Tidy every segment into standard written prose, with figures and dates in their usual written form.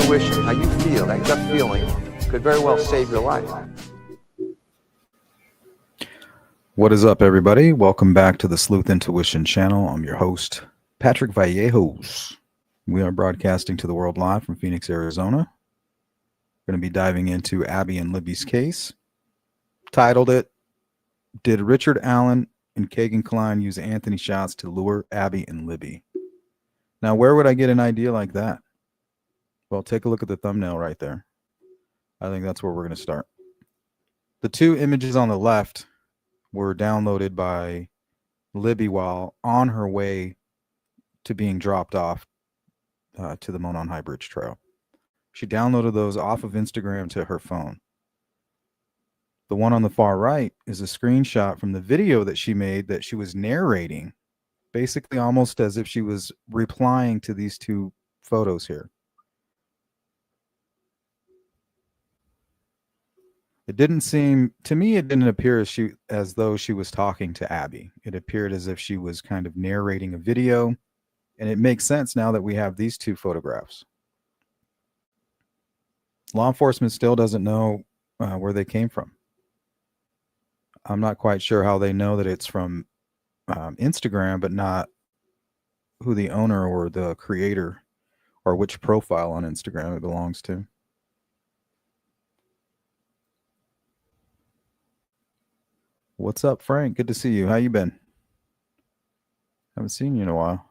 intuition, how you feel, that gut feeling could very well save your life. What is up, everybody? Welcome back to the Sleuth Intuition channel. I'm your host, Patrick Vallejos. We are broadcasting to the world live from Phoenix, Arizona. We're going to be diving into Abby and Libby's case. Titled it, Did Richard Allen and Kegan Kline use Anthony shots to lure Abby and Libby? Now, where would I get an idea like that? Well, take a look at the thumbnail right there. I think that's where we're going to start. The two images on the left were downloaded by Libby while on her way to being dropped off to the Monon High Bridge Trail. She downloaded those off of Instagram to her phone. The one on the far right is a screenshot from the video that she made that she was narrating, basically almost as if she was replying to these two photos here. It didn't seem, to me, it didn't appear as though she was talking to Abby. It appeared as if she was kind of narrating a video, and it makes sense now that we have these two photographs. Law enforcement still doesn't know where they came from. I'm not quite sure how they know that it's from Instagram, but not who the owner or the creator or which profile on Instagram it belongs to. What's up, Frank? Good to see you. How you been? Haven't seen you in a while.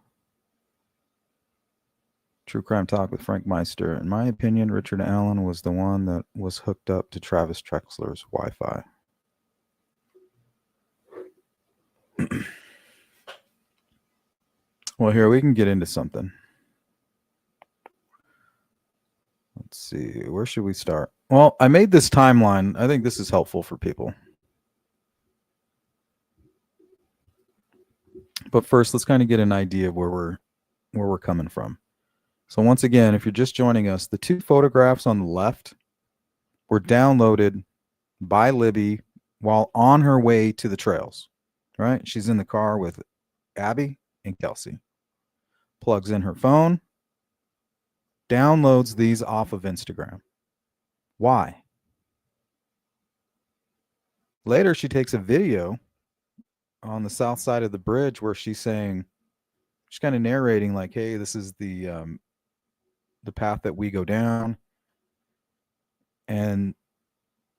True Crime Talk with Frank Meister. In my opinion, Richard Allen was the one that was hooked up to Travis Trexler's Wi-Fi. Well, here, we can get into something. Let's see. Where should we start? Well, I made this timeline. I think this is helpful for people. But first, let's kind of get an idea of where we're coming from. So once again, if you're just joining us, the two photographs on the left were downloaded by Libby while on her way to the trails, right? She's in the car with Abby and Kelsey. Plugs in her phone, downloads these off of Instagram. Why? Later, she takes a video on the south side of the bridge where she's saying, She's kind of narrating like, hey, this is the path that we go down. And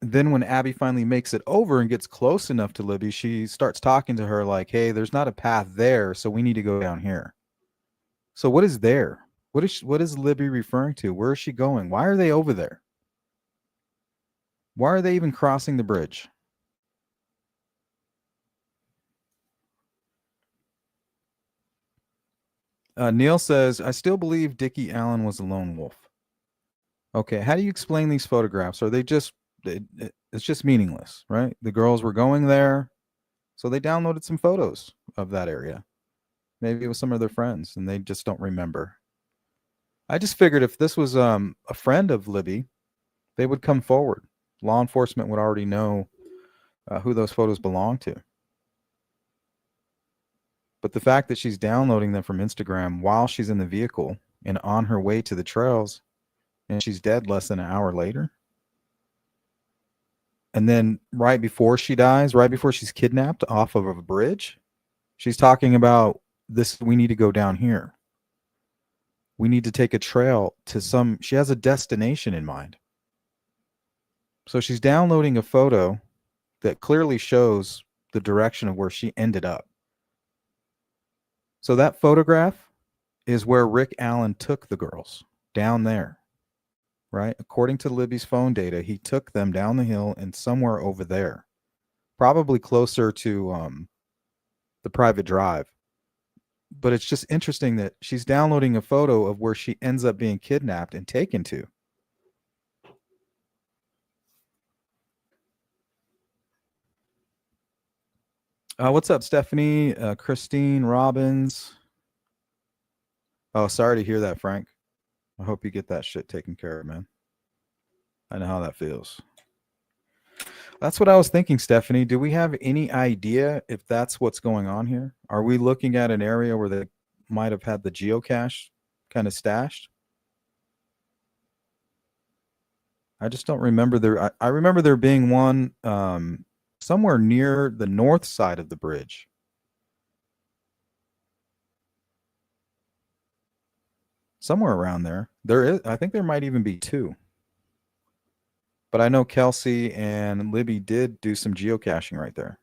then when Abby finally makes it over and gets close enough to Libby, she starts talking to her like, hey, there's not a path there, so we need to go down here. So what is there? What is Libby referring to? Where is she going? Why are they over there? Why are they even crossing the bridge? Neil says, I still believe Dickie Allen was a lone wolf. Okay, how do you explain these photographs? Are they just, it's just meaningless, right? The girls were going there, so they downloaded some photos of that area. Maybe it was some of their friends and they just don't remember. I just figured if this was a friend of Libby, they would come forward. Law enforcement would already know who those photos belong to. But the fact that she's downloading them from Instagram while she's in the vehicle and on her way to the trails, and she's dead less than an hour later. And then right before she dies, right before she's kidnapped off of a bridge, she's talking about this. We need to go down here. We need to take a trail to she has a destination in mind. So she's downloading a photo that clearly shows the direction of where she ended up. So that photograph is where Rick Allen took the girls, down there, right? According to Libby's phone data, he took them down the hill and somewhere over there, probably closer to the private drive. But it's just interesting that she's downloading a photo of where she ends up being kidnapped and taken to. What's up, Stephanie? Christine Robbins. Oh, sorry to hear that, Frank. I hope you get that shit taken care of, man. I know how that feels. That's what I was thinking, Stephanie. Do we have any idea if that's what's going on here? Are we looking at an area where they might have had the geocache kind of stashed? I just don't remember there. I remember there being one somewhere near the north side of the bridge. Somewhere around there. There is, I think there might even be two. But I know Kelsey and Libby did do some geocaching right there.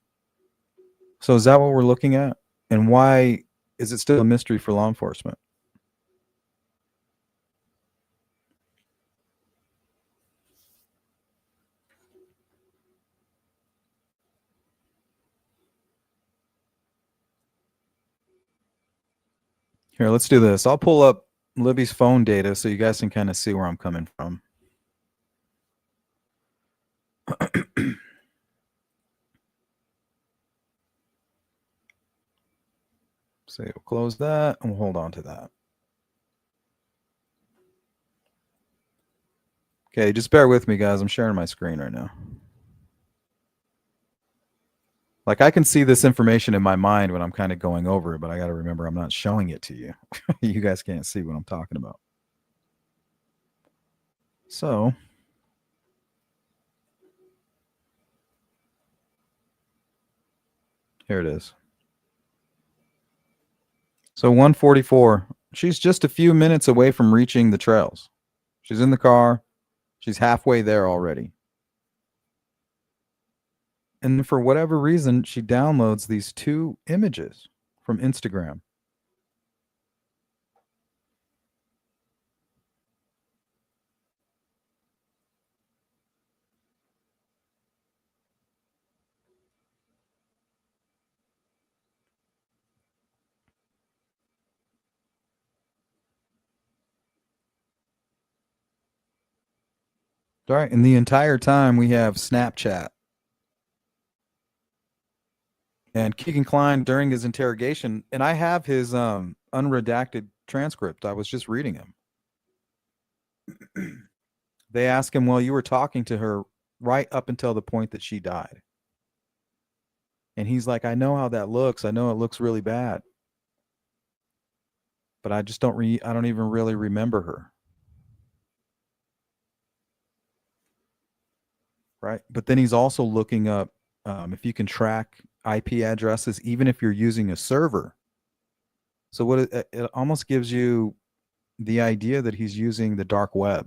So is that what we're looking at? And why is it still a mystery for law enforcement? Here, let's do this. I'll pull up Libby's phone data so you guys can kind of see where I'm coming from. So we'll close that and we'll hold on to that. Okay, just bear with me, guys. I'm sharing my screen right now. Like, I can see this information in my mind when I'm kind of going over it, but I got to remember I'm not showing it to you. You guys can't see what I'm talking about. So here it is. So 144. She's just a few minutes away from reaching the trails. She's in the car. She's halfway there already. And for whatever reason, she downloads these two images from Instagram. All right. And the entire time we have Snapchat. And Kegan Kline during his interrogation, and I have his unredacted transcript. I was just reading him. They ask him, well, you were talking to her right up until the point that she died. And he's like, I know how that looks. I know it looks really bad. But I just don't I don't even really remember her. Right? But then he's also looking up if you can track IP addresses, even if you're using a server. So what it almost gives you the idea that he's using the dark web.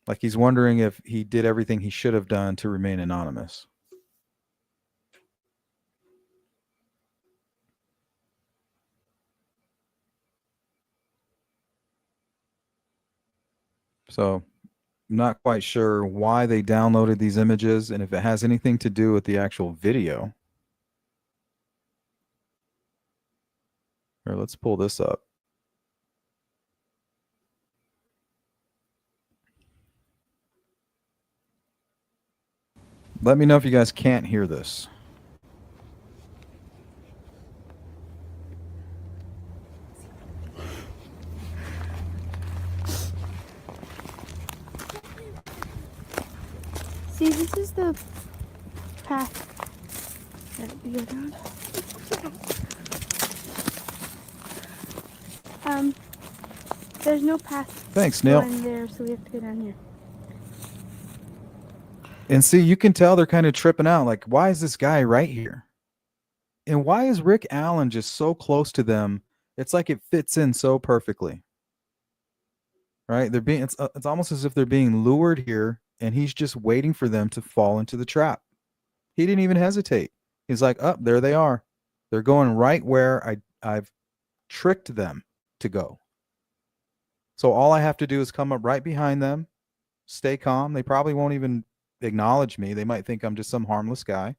Like he's wondering if he did everything he should have done to remain anonymous. So I'm not quite sure why they downloaded these images and if it has anything to do with the actual video. Here, let's pull this up. Let me know if you guys can't hear this. See, this is the path that we go down. There's no path. Thanks, Neil. Going there, so we have to go down here. And see, you can tell they're kind of tripping out. Like, why is this guy right here? And why is Rick Allen just so close to them? It's like it fits in so perfectly. Right? They're being it's almost as if they're being lured here and he's just waiting for them to fall into the trap. He didn't even hesitate. He's like, "Oh, there they are. They're going right where I've tricked them to go. So all I have to do is come up right behind them, stay calm. They probably won't even acknowledge me. They might think I'm just some harmless guy.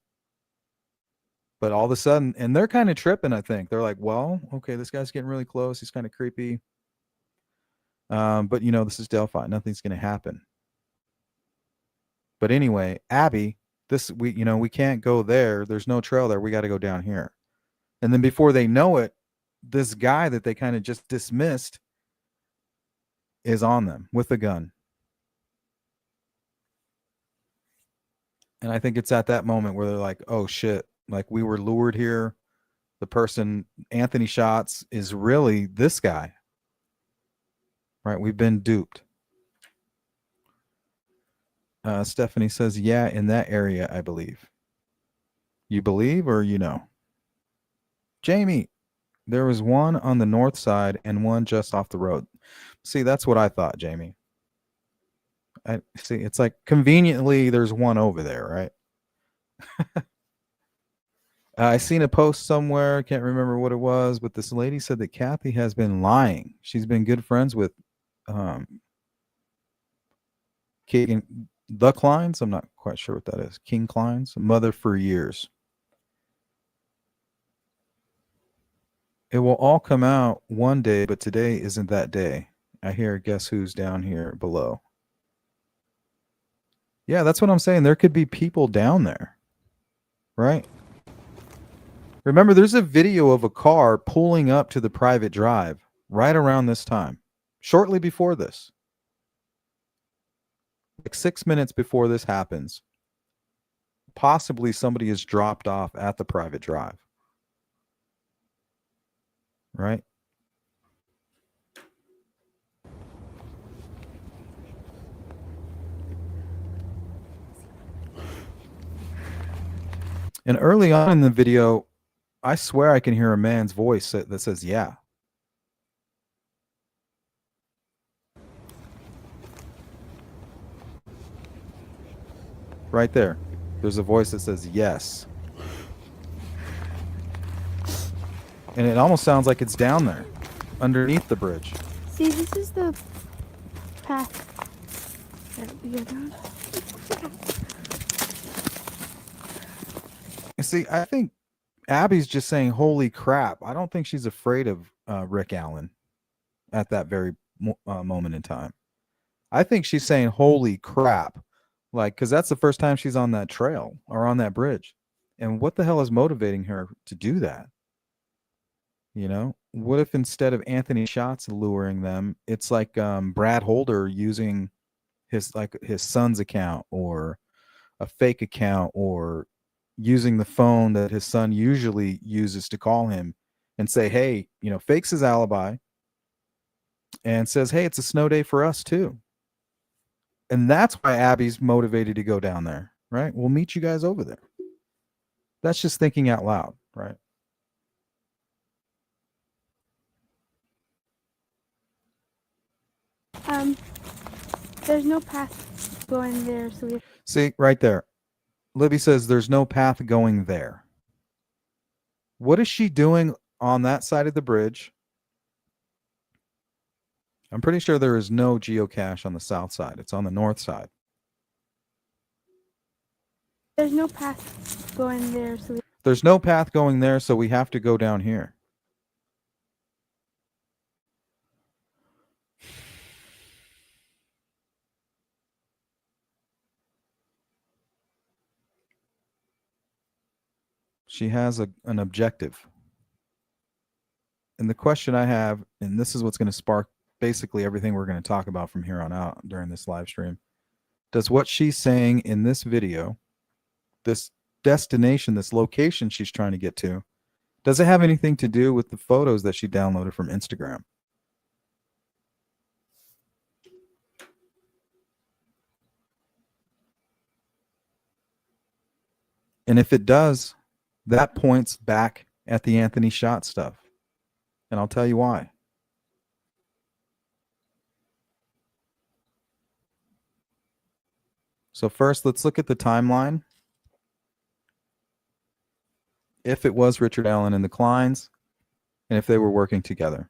But all of a sudden, and they're kind of tripping, I think. They're like, well, okay, this guy's getting really close. He's kind of creepy. But, you know, this is Delphi. Nothing's going to happen. But anyway, Abby, we can't go there. There's no trail there. We got to go down here. And then before they know it, this guy that they kind of just dismissed is on them with a gun. And I think it's at that moment where they're like, oh, shit, like we were lured here. The person, Anthony Schatz, is really this guy. Right? We've been duped. Stephanie says, yeah, in that area, I believe. You believe or you know? Jamie, there was one on the north side and one just off the road. See, that's what I thought, Jamie. I see. It's like conveniently there's one over there, right? I seen a post somewhere. Can't remember what it was, but this lady said that Kathy has been lying. She's been good friends with Kegan, the Klines. I'm not quite sure what that is. King Kline's mother for years. It will all come out one day, but today isn't that day. I hear, guess who's down here below. Yeah, that's what I'm saying. There could be people down there, right? Remember, there's a video of a car pulling up to the private drive right around this time, shortly before this. Like 6 minutes before this happens, possibly somebody is dropped off at the private drive, right? And early on in the video, I swear I can hear a man's voice that says, yeah. Right there. There's a voice that says, yes. And it almost sounds like it's down there, underneath the bridge. See, this is the path that we go down. See, I think Abby's just saying, holy crap. I don't think she's afraid of Rick Allen at that very moment in time. I think she's saying, holy crap. Like, because that's the first time she's on that trail or on that bridge. And what the hell is motivating her to do that? You know, what if instead of Anthony Schatz luring them, it's like Brad Holder using his son's account or a fake account, or using the phone that his son usually uses to call him and say, hey, you know, fakes his alibi and says, hey, it's a snow day for us too. And that's why Abby's motivated to go down there, right? We'll meet you guys over there. That's just thinking out loud, right? There's no path going there, so we have... See, right there. Libby says there's no path going there. What is she doing on that side of the bridge? I'm pretty sure there is no geocache on the south side. It's on the north side. There's no path going there, so There's no path going there, so we have to go down here. She has an objective. And the question I have, and this is what's going to spark basically everything we're going to talk about from here on out during this live stream. Does what she's saying in this video, this destination, this location she's trying to get to, does it have anything to do with the photos that she downloaded from Instagram? And if it does, that points back at the Anthony Schott stuff. And I'll tell you why. So first, let's look at the timeline. If it was Richard Allen and the Klines, and if they were working together.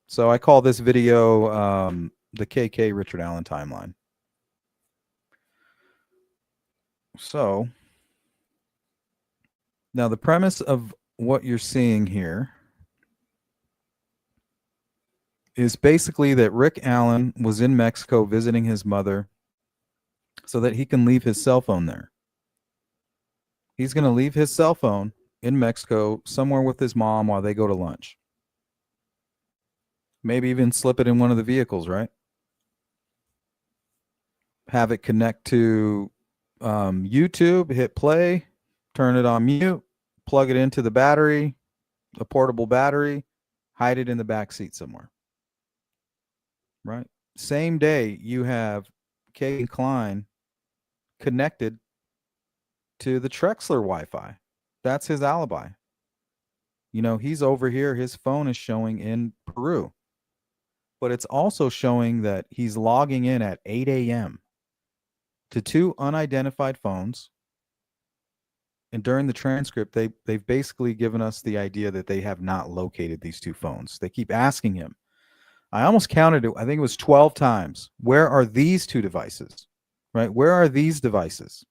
So I call this video the KK Richard Allen timeline. So now the premise of what you're seeing here is basically that Rick Allen was in Mexico visiting his mother so that he can leave his cell phone there. He's going to leave his cell phone in Mexico somewhere with his mom while they go to lunch. Maybe even slip it in one of the vehicles, right? Have it connect to YouTube, hit play, turn it on mute, plug it into the battery, a portable battery, hide it in the back seat somewhere. Right? Same day, you have Kegan Kline connected to the Trexler Wi-Fi. That's his alibi. You know, he's over here. His phone is showing in Peru. But it's also showing that he's logging in at 8 a.m. to two unidentified phones. And during the transcript, they've basically given us the idea that they have not located these two phones. They keep asking him. I almost counted it. I think it was 12 times. Where are these two devices? Right? Where are these devices?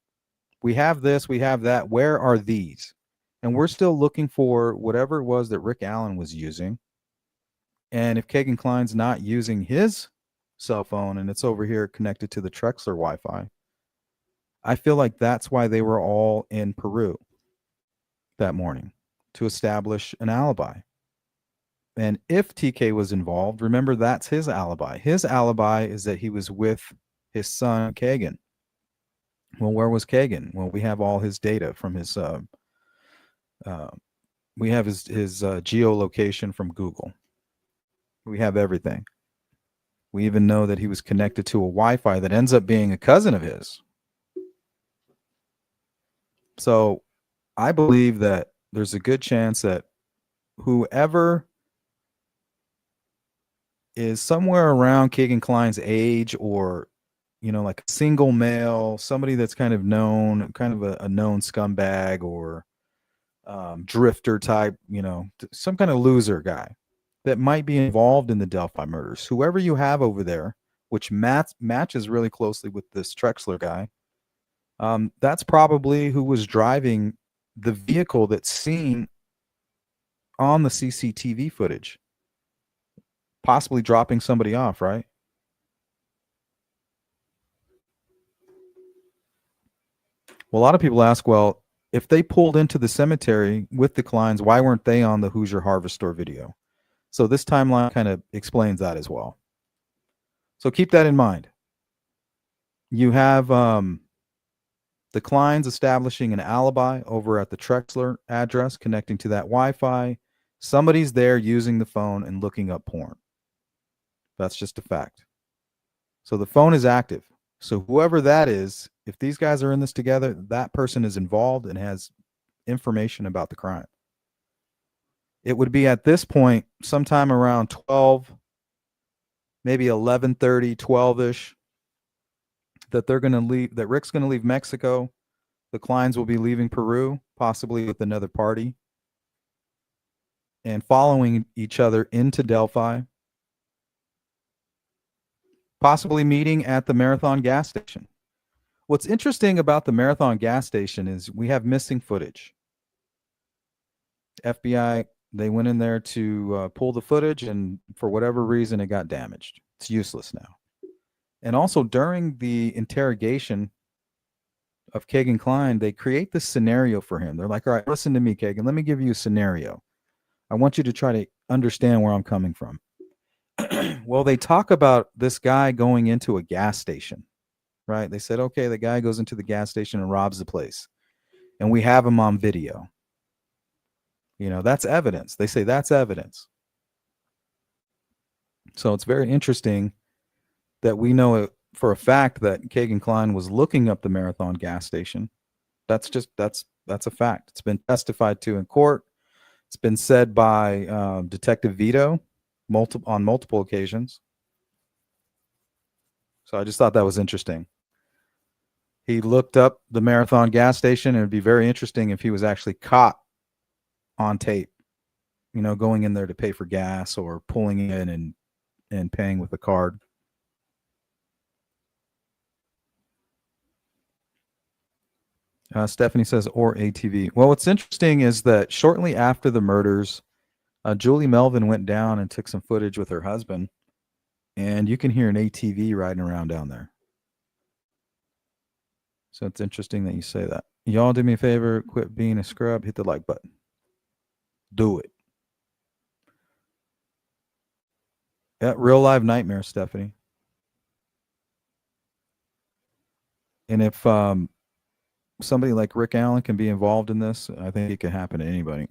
We have this, we have that. Where are these? And we're still looking for whatever it was that Rick Allen was using. And if Kegan Kline's not using his cell phone and it's over here connected to the Trexler Wi-Fi, I feel like that's why they were all in Peru that morning, to establish an alibi. And if TK was involved, remember, that's his alibi. His alibi is that he was with his son, Kegan. Well, where was Kegan? Well, we have all his data from his, we have his geolocation from Google. We have everything. We even know that he was connected to a Wi-Fi that ends up being a cousin of his. So I believe that there's a good chance that whoever is somewhere around Kegan Kline's age, or, you know, like a single male, somebody that's kind of known, kind of a known scumbag or drifter type, you know, some kind of loser guy that might be involved in the Delphi murders. Whoever you have over there, which matches really closely with this Trexler guy, that's probably who was driving the vehicle that's seen on the CCTV footage, possibly dropping somebody off, right? Well, a lot of people ask, well, if they pulled into the cemetery with the Klines, why weren't they on the Hoosier Harvest Store video? So this timeline kind of explains that as well. So keep that in mind. You have the Klines establishing an alibi over at the Trexler address, connecting to that Wi-Fi. Somebody's there using the phone and looking up porn. That's just a fact. So the phone is active. So whoever that is, if these guys are in this together, that person is involved and has information about the crime. It would be at this point, sometime around 12, maybe 11:30, 12-ish, that they're going to leave, that Rick's going to leave Mexico. The Klines will be leaving Peru, possibly with another party, and following each other into Delphi, possibly meeting at the Marathon gas station. What's interesting about the Marathon gas station is we have missing footage. FBI, they went in there to pull the footage, and for whatever reason, it got damaged. It's useless now. And also during the interrogation of Kegan Kline, they create this scenario for him. They're like, all right, listen to me, Kegan. Let me give you a scenario. I want you to try to understand where I'm coming from. Well, they talk about this guy going into a gas station, right? They said, okay, the guy goes into the gas station and robs the place. And we have him on video. You know, that's evidence. They say that's evidence. So it's very interesting that we know for a fact that Kegan Kline was looking up the Marathon gas station. That's a fact. It's been testified to in court. It's been said by Detective Vito on multiple occasions. So I just thought that was interesting. He looked up the Marathon gas station, and it'd be very interesting if he was actually caught on tape, you know, going in there to pay for gas or pulling in and paying with a card. Stephanie says, or ATV. Well, what's interesting is that shortly after the murders, Julie Melvin went down and took some footage with her husband, and you can hear an ATV riding around down there. So it's interesting that you say that. Y'all do me a favor, quit being a scrub, hit the like button. Do it. Yeah, real live nightmare, Stephanie. And if somebody like Rick Allen can be involved in this, I think it can happen to anybody.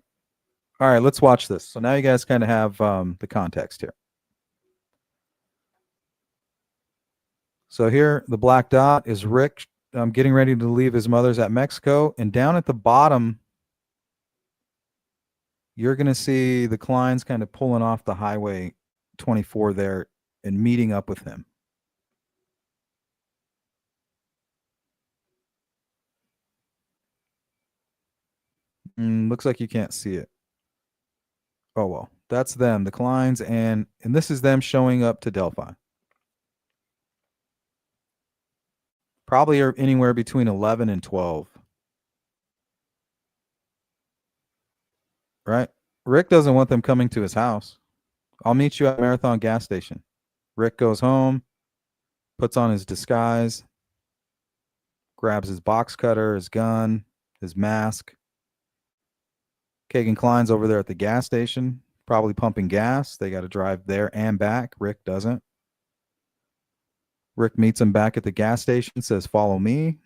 All right, let's watch this. So now you guys kind of have the context here. So here, the black dot is Rick getting ready to leave his mother's at Mexico. And down at the bottom, you're going to see the Klines kind of pulling off the Highway 24 there and meeting up with him. Looks like you can't see it. Oh, well, that's them, the Klines, and this is them showing up to Delphi. Probably are anywhere between 11 and 12. Right? Rick doesn't want them coming to his house. I'll meet you at Marathon gas station. Rick goes home, puts on his disguise, grabs his box cutter, his gun, his mask. Kegan Kline's over there at the gas station, probably pumping gas. They got to drive there and back. Rick doesn't. Rick meets him back at the gas station, says, follow me.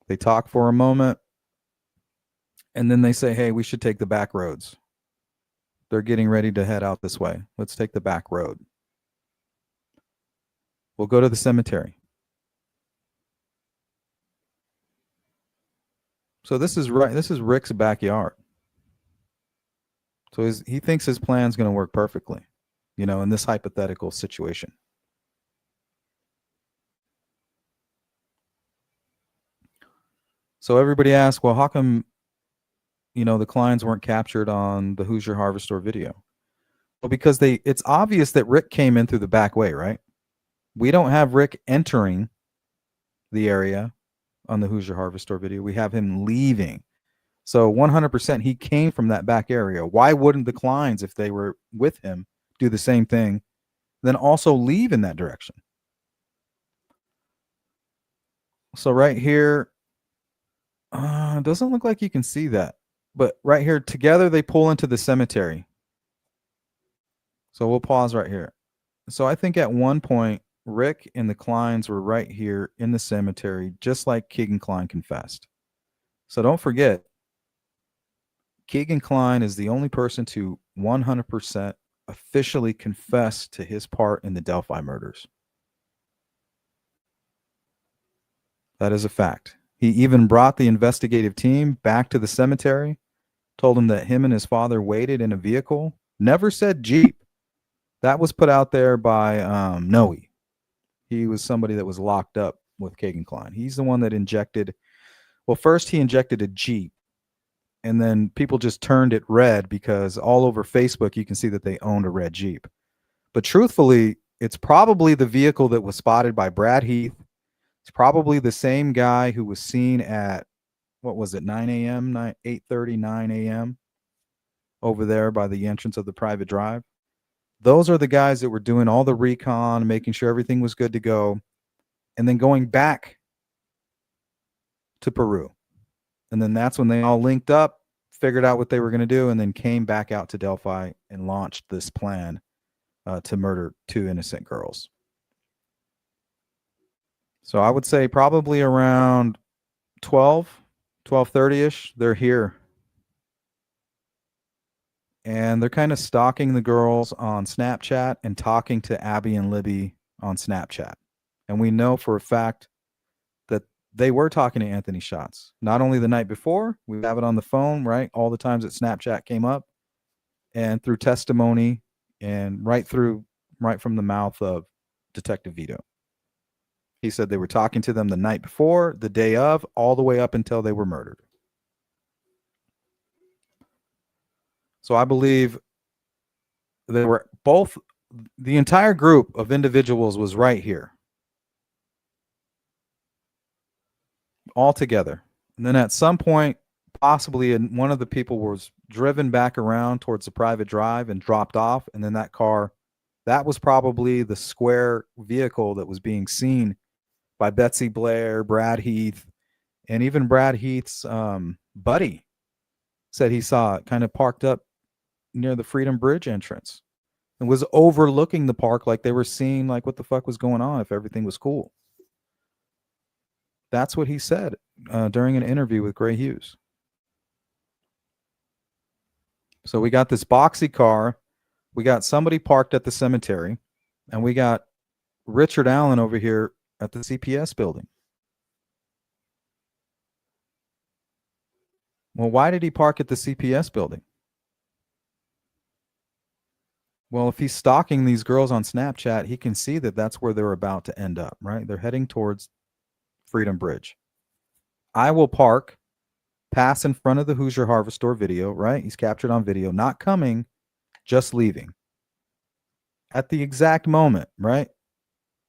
They talk for a moment. And then they say, hey, we should take the back roads. They're getting ready to head out this way. Let's take the back road. We'll go to the cemetery. So this is right. This is Rick's backyard. So he thinks his plan's going to work perfectly, you know, in this hypothetical situation. So everybody asks, well, how come, you know, the Klines weren't captured on the Hoosier Harvest Store video? Well, because it's obvious that Rick came in through the back way, right? We don't have Rick entering the area on the Hoosier Harvest Store video. We have him leaving. So 100% he came from that back area. Why wouldn't the Klines, if they were with him, do the same thing, then also leave in that direction? So right here, it doesn't look like you can see that. But right here, together they pull into the cemetery. So we'll pause right here. So I think at one point, Rick and the Klines were right here in the cemetery, just like Kegan Kline confessed. So don't forget, Kegan Kline is the only person to 100% officially confess to his part in the Delphi murders. That is a fact. He even brought the investigative team back to the cemetery, told him that him and his father waited in a vehicle, never said Jeep. That was put out there by Noe. He was somebody that was locked up with Kegan Kline. He's the one that injected, well, first he injected a Jeep, and then people just turned it red because all over Facebook you can see that they owned a red Jeep. But truthfully, it's probably the vehicle that was spotted by Brad Heath. It's probably the same guy who was seen at, what was it, 9 a.m., 8:30, 9 a.m. over there by the entrance of the private drive. Those are the guys that were doing all the recon, making sure everything was good to go, and then going back to Peru. And then that's when they all linked up, figured out what they were going to do, and then came back out to Delphi and launched this plan to murder 2 innocent girls. So I would say probably around 12:30-ish, they're here. And they're kind of stalking the girls on Snapchat and talking to Abby and Libby on Snapchat. And we know for a fact that they were talking to Anthony Schatz. Not only the night before, we have it on the phone, right? All the times that Snapchat came up, and through testimony, and right from the mouth of Detective Vito. He said they were talking to them the night before, the day of, all the way up until they were murdered. So I believe they were both, the entire group of individuals was right here, all together. And then at some point, possibly one of the people was driven back around towards the private drive and dropped off. And then that car, that was probably the square vehicle that was being seen by Betsy Blair, Brad Heath, and even Brad Heath's buddy said he saw it kind of parked up near the Freedom Bridge entrance and was overlooking the park, like they were seeing like what the fuck was going on, if everything was cool. That's what he said during an interview with Gray Hughes. So we got this boxy car, we got somebody parked at the cemetery, and we got Richard Allen over here at the CPS building. Well, why did he park at the CPS building? Well, if he's stalking these girls on Snapchat, he can see that that's where they're about to end up, right? They're heading towards Freedom Bridge. I will park, pass in front of the Hoosier Harvest Store video, right? He's captured on video, not coming, just leaving. At the exact moment, right?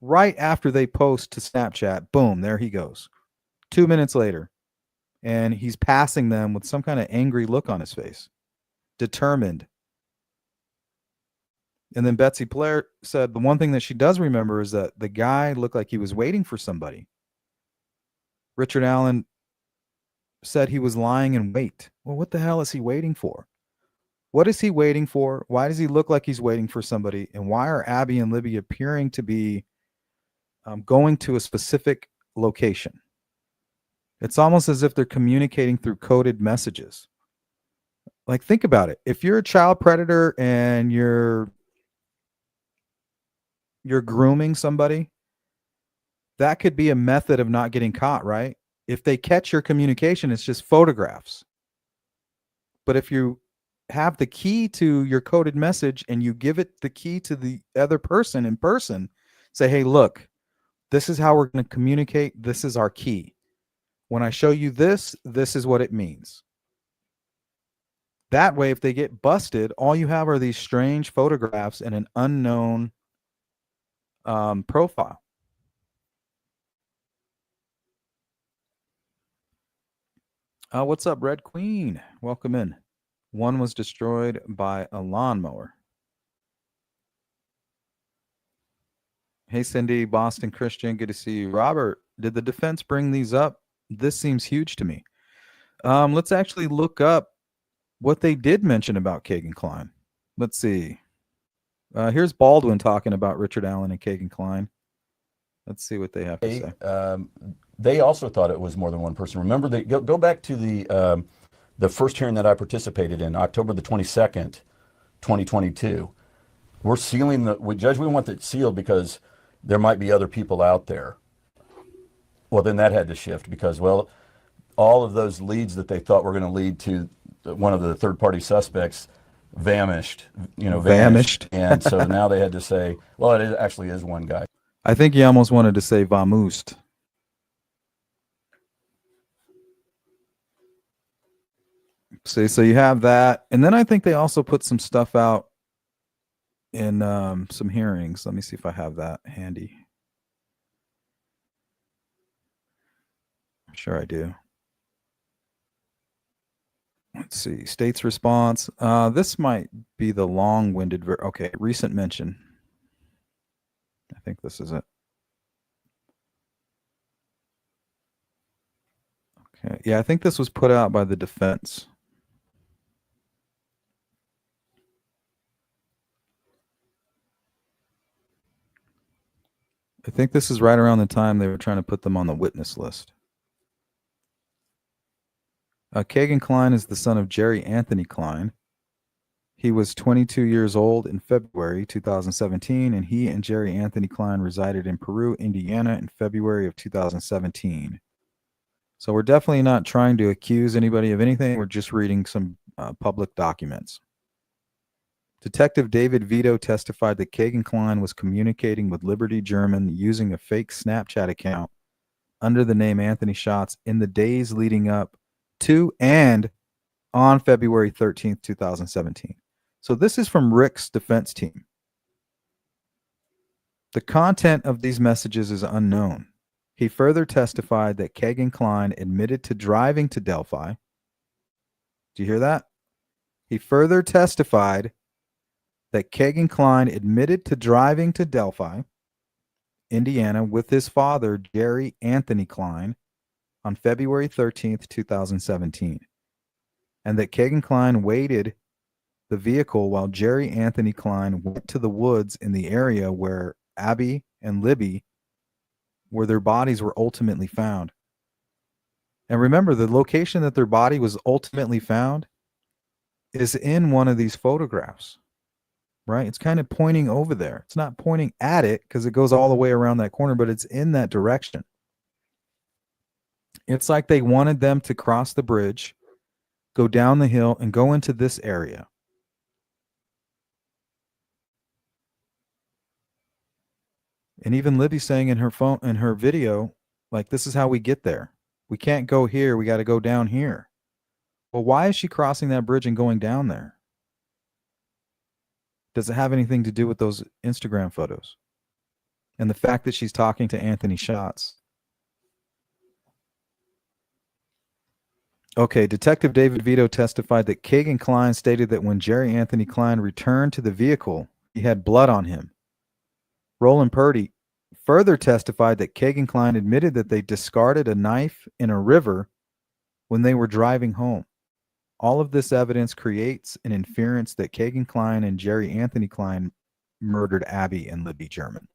Right after they post to Snapchat, boom, there he goes. 2 minutes later, and he's passing them with some kind of angry look on his face, determined. And then Betsy Blair said the one thing that she does remember is that the guy looked like he was waiting for somebody. Richard Allen said he was lying in wait. Well, what the hell is he waiting for? What is he waiting for? Why does he look like he's waiting for somebody? And why are Abby and Libby appearing to be going to a specific location? It's almost as if they're communicating through coded messages. Like, think about it. If you're a child predator and you're grooming somebody, that could be a method of not getting caught, right? If they catch your communication, it's just photographs. But if you have the key to your coded message and you give it the key to the other person in person, say, hey, look, this is how we're going to communicate. This is our key. When I show you this, this is what it means. That way, if they get busted, all you have are these strange photographs and an unknown profile. What's up, Red Queen? Welcome in. One was destroyed by a lawnmower. Hey, Cindy, Boston Christian, good to see you. Robert, did the defense bring these up? This seems huge to me. Let's actually look up what they did mention about Kegan Kline. Let's see. Here's Baldwin talking about Richard Allen and Kegan Kline. Let's see what they have to say. They also thought it was more than one person. Remember, they go back to the first hearing that I participated in, October the 22nd, 2022. We're sealing Judge, we want it sealed because there might be other people out there. Well, then that had to shift because, well, all of those leads that they thought were going to lead to one of the third-party suspects vanished. Vanished. And so now they had to say, well, actually is one guy. I think he almost wanted to say vamoosed. See, so you have that. And then I think they also put some stuff out in some hearings. Let me see if I have that handy. I'm sure I do. Let's see. State's response. This might be the long-winded. Okay, recent mention. I think this is it. Okay. Yeah, I think this was put out by the defense. I think this is right around the time they were trying to put them on the witness list. Kegan Kline is the son of Jerry Anthony Kline. He was 22 years old in February 2017, and he and Jerry Anthony Kline resided in Peru, Indiana in February of 2017. So we're definitely not trying to accuse anybody of anything. We're just reading some public documents. Detective David Vito testified that Kegan Kline was communicating with Liberty German using a fake Snapchat account under the name Anthony Schatz in the days leading up to and on February 13th, 2017. So this is from Rick's defense team. The content of these messages is unknown. He further testified that Kegan Kline admitted to driving to Delphi. Do you hear that? He further testified that Kegan Kline admitted to driving to Delphi, Indiana, with his father, Jerry Anthony Kline, on February 13th, 2017, and that Kegan Kline waited the vehicle while Jerry Anthony Kline went to the woods in the area where Abby and Libby, where their bodies were ultimately found. And remember, the location that their body was ultimately found is in one of these photographs. Right? It's kind of pointing over there. It's not pointing at it because it goes all the way around that corner, but it's in that direction. It's like they wanted them to cross the bridge, go down the hill, and go into this area. And even Libby saying in her video, like, this is how we get there. We can't go here. We got to go down here. Well, why is she crossing that bridge and going down there? Does it have anything to do with those Instagram photos? And the fact that she's talking to Anthony Schatz? Okay, Detective David Vito testified that Kegan Kline stated that when Jerry Anthony Kline returned to the vehicle, he had blood on him. Roland Purdy further testified that Kegan Kline admitted that they discarded a knife in a river when they were driving home. All of this evidence creates an inference that Kegan Kline and Jerry Anthony Kline murdered Abby and Libby German.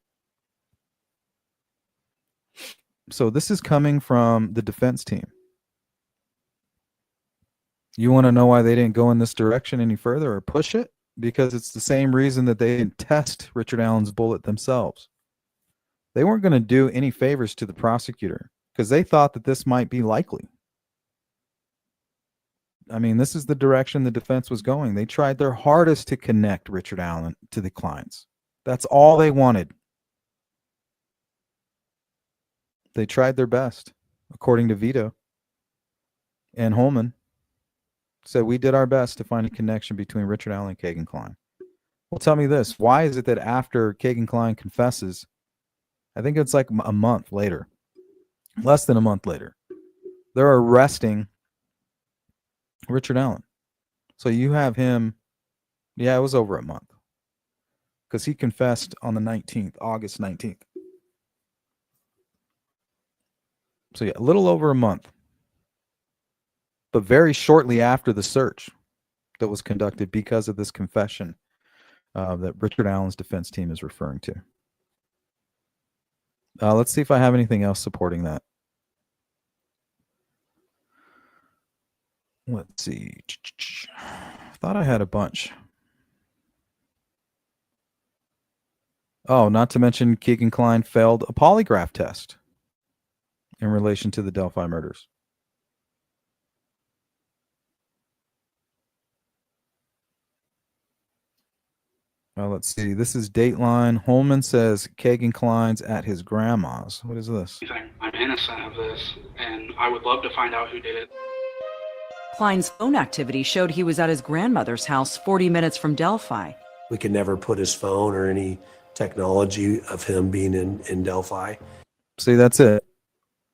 So this is coming from the defense team. You want to know why they didn't go in this direction any further or push it? Because it's the same reason that they didn't test Richard Allen's bullet themselves. They weren't going to do any favors to the prosecutor because they thought that this might be likely. I mean, this is the direction the defense was going. They tried their hardest to connect Richard Allen to the Klines. That's all they wanted. They tried their best, according to Vito. And Holman said, we did our best to find a connection between Richard Allen and Kegan Kline. Well, tell me this. Why is it that after Kegan Kline confesses, I think it's like a month later, less than a month later, they're arresting Richard Allen. So you have him, yeah, it was over a month because he confessed on the 19th, August 19th. So yeah, a little over a month, but very shortly after the search that was conducted because of this confession that Richard Allen's defense team is referring to. Let's see if I have anything else supporting that. Let's see. I thought I had a bunch. Oh, not to mention Kegan Kline failed a polygraph test in relation to the Delphi murders. Let's see. This is Dateline. Holman says Kegan Kline's at his grandma's. What is this? I'm innocent of this, and I would love to find out who did it. Kline's phone activity showed he was at his grandmother's house 40 minutes from Delphi. We could never put his phone or any technology of him being in Delphi. See, that's it.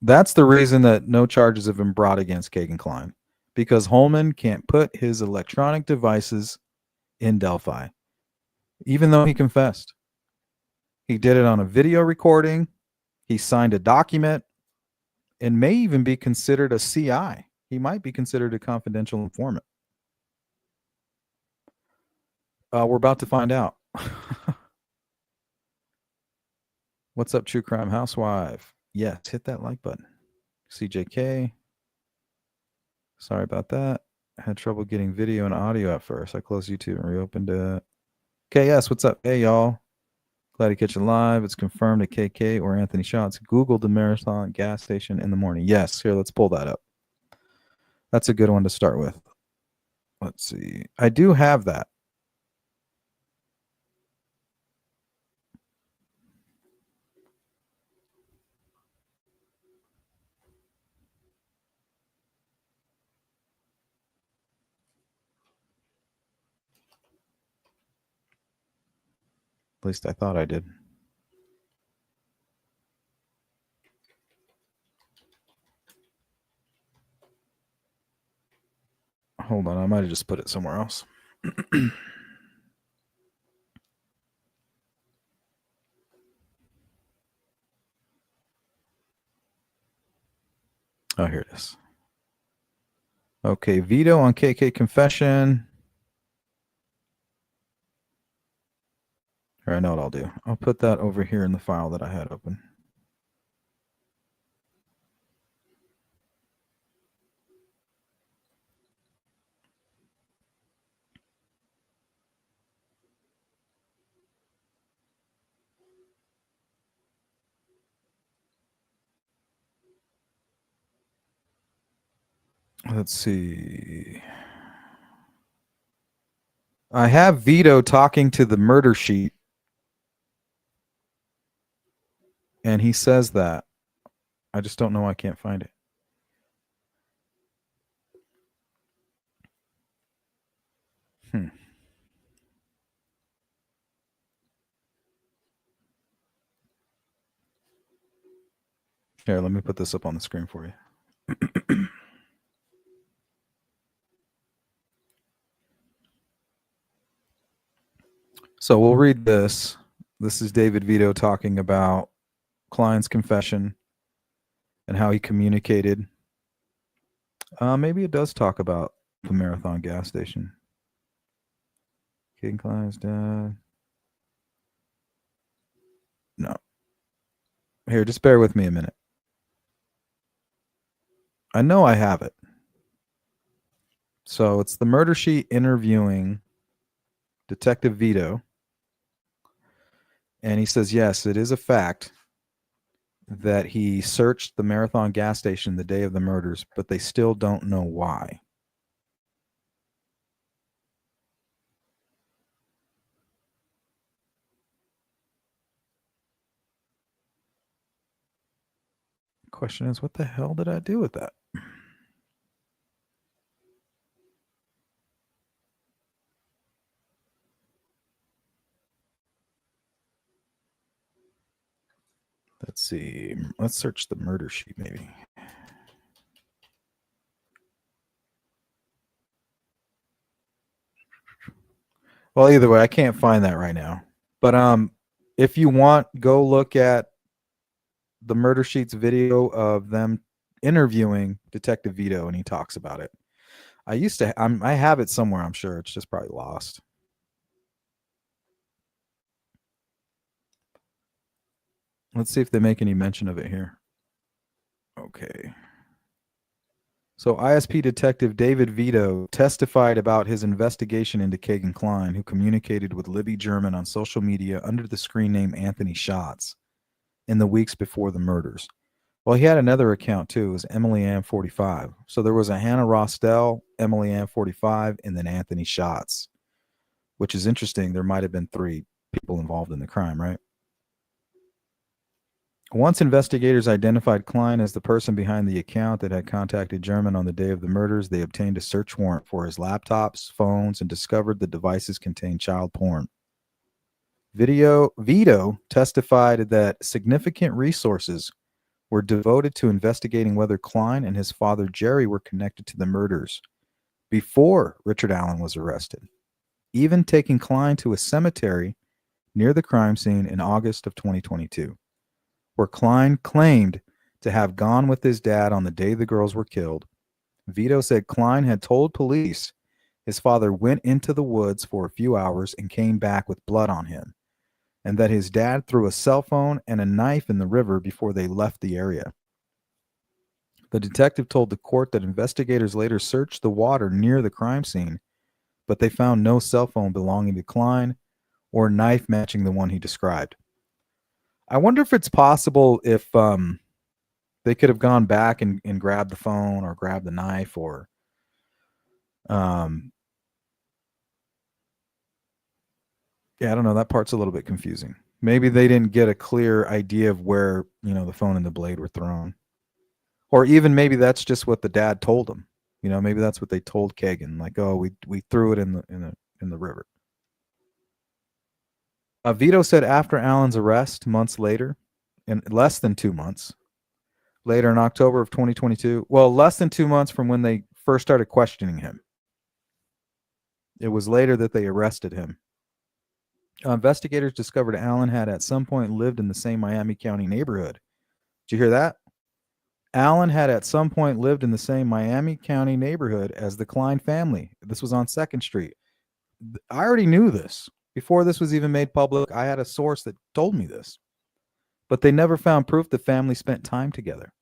That's the reason that no charges have been brought against Kegan Kline, because Holman can't put his electronic devices in Delphi, even though he confessed. He did it on a video recording. He signed a document and may even be considered a CI. He might be considered a confidential informant. We're about to find out. What's up, True Crime Housewife? Yes, hit that like button. CJK. Sorry about that. I had trouble getting video and audio at first. I closed YouTube and reopened it. KS, what's up? Hey, y'all. Glad to catch you live. It's confirmed that KK or Anthony Shots Googled the Marathon gas station in the morning. Yes, here, let's pull that up. That's a good one to start with. Let's see. I do have that. At least I thought I did. Hold on, I might have just put it somewhere else. Oh, here it is. Okay, veto on KK confession. Here, I know what I'll do. I'll put that over here in the file that I had open. Let's see. I have Vito talking to the murder sheet. And he says that. I just don't know why I can't find it. Here, let me put this up on the screen for you. So we'll read this. This is David Vito talking about Kline's confession and how he communicated. Maybe it does talk about the Marathon gas station. Kegan Kline's dad. No. Here, just bear with me a minute. I know I have it. So it's the murder sheet interviewing Detective Vito. And he says, yes, it is a fact that he searched the Marathon gas station the day of the murders, but they still don't know why. Question is, what the hell did I do with that? Let's see. Let's search the murder sheet, maybe. Well, either way, I can't find that right now. But if you want, go look at the murder sheet's video of them interviewing Detective Vito, and he talks about it. I have it somewhere, I'm sure. It's just probably lost. Let's see if they make any mention of it here. Okay. So ISP Detective David Vito testified about his investigation into Kegan Kline, who communicated with Libby German on social media under the screen name Anthony Shots in the weeks before the murders. Well, he had another account too. It was Emily Ann 45. So there was a Hannah Rostel, Emily Ann 45, and then Anthony Shots. which is interesting. There might have been 3 people involved in the crime, right? Once investigators identified Kline as the person behind the account that had contacted German on the day of the murders, they obtained a search warrant for his laptops, phones, and discovered the devices contained child porn. Vito testified that significant resources were devoted to investigating whether Kline and his father Jerry were connected to the murders before Richard Allen was arrested, even taking Kline to a cemetery near the crime scene in August of 2022, where Kline claimed to have gone with his dad on the day the girls were killed. Vito said Kline had told police his father went into the woods for a few hours and came back with blood on him, and that his dad threw a cell phone and a knife in the river before they left the area. The detective told the court that investigators later searched the water near the crime scene, but they found no cell phone belonging to Kline or knife matching the one he described. I wonder if it's possible if they could have gone back and grabbed the phone or grabbed the knife or yeah, I don't know. That part's a little bit confusing. Maybe they didn't get a clear idea of where, the phone and the blade were thrown. Or even maybe that's just what the dad told them. Maybe that's what they told Kegan, like, oh, we threw it in the river. Vito said after Allen's arrest months later, in less than 2 months, later in October of 2022, well, less than 2 months from when they first started questioning him. It was later that they arrested him. Investigators discovered Allen had at some point lived in the same Miami County neighborhood. Did you hear that? Allen had at some point lived in the same Miami County neighborhood as the Kline family. This was on 2nd Street. I already knew this. Before this was even made public, I had a source that told me this. But they never found proof the family spent time together.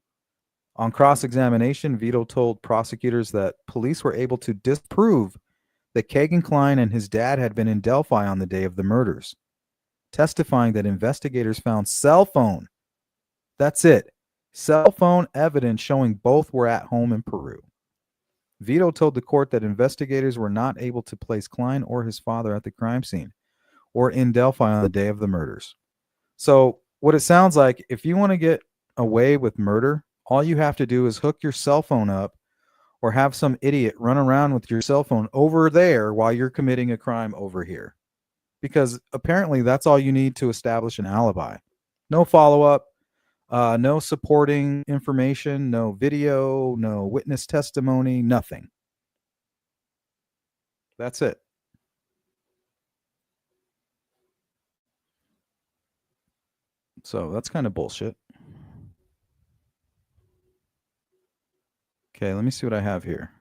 On cross-examination, Vito told prosecutors that police were able to disprove that Kegan Kline and his dad had been in Delphi on the day of the murders, testifying that investigators found cell phone. That's it. Cell phone evidence showing both were at home in Peru. Vito told the court that investigators were not able to place Kline or his father at the crime scene or in Delphi on the day of the murders. So what it sounds like, if you want to get away with murder, all you have to do is hook your cell phone up or have some idiot run around with your cell phone over there while you're committing a crime over here. Because apparently that's all you need to establish an alibi. No follow-up, no supporting information, no video, no witness testimony, nothing. That's it. So that's kind of bullshit. Okay, let me see what I have here.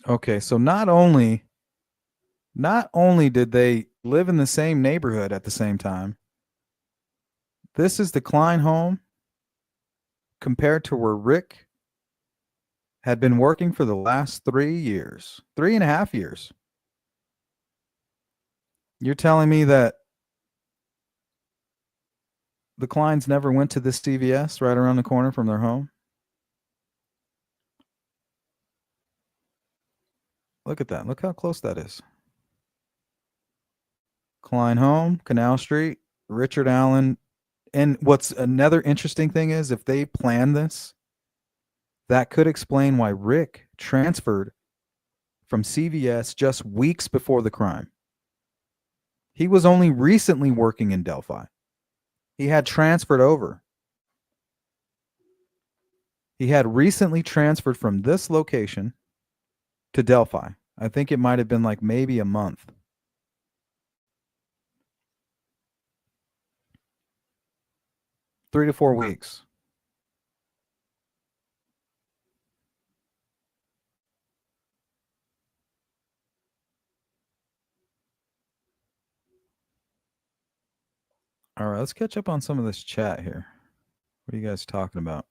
Okay, so not only did they live in the same neighborhood at the same time, this is the Kline home compared to where Rick had been working for the last 3 years, 3.5 years. You're telling me that the Klines never went to this CVS right around the corner from their home? Look at that. Look how close that is. Kline home, Canal Street, Richard Allen. And what's another interesting thing is if they planned this, that could explain why Rick transferred from CVS just weeks before the crime. He was only recently working in Delphi. He had transferred over. He had recently transferred from this location to Delphi. I think it might have been like maybe a month. Three to 4 weeks. All right, let's catch up on some of this chat here. What are you guys talking about?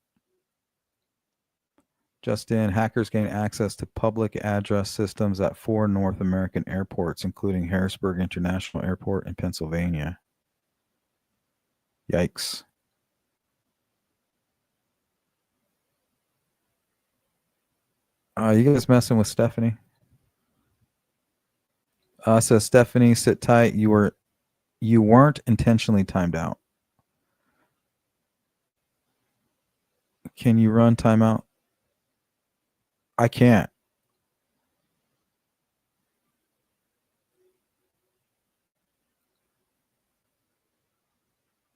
Just in, hackers gain access to public address systems at 4 North American airports, including Harrisburg International Airport in Pennsylvania. Yikes. You guys messing with Stephanie? Says Stephanie, sit tight. You weren't intentionally timed out. Can you run timeout? I can't.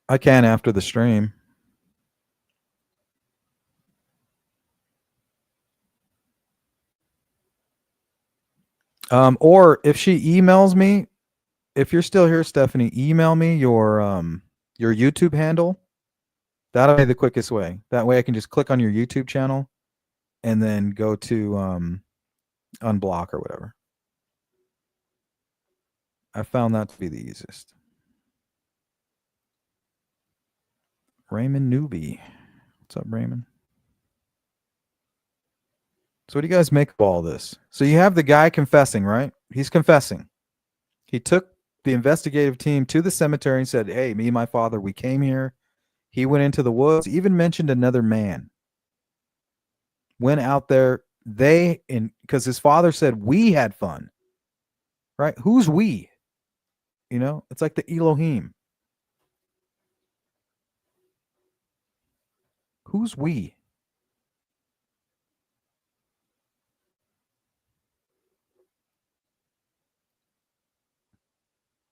I can after the stream. Or if she emails me, if you're still here, Stephanie, email me your YouTube handle. That'll be the quickest way. That way I can just click on your YouTube channel and then go to unblock or whatever. I found that to be the easiest. Raymond Newby. What's up, Raymond? So what do you guys make of all this? So you have the guy confessing, right? He's confessing. He took the investigative team to the cemetery and said, hey, me and my father, we came here. He went into the woods, even mentioned another man. Went out there, because his father said we had fun, right? Who's we? You know, it's like the Elohim. Who's we?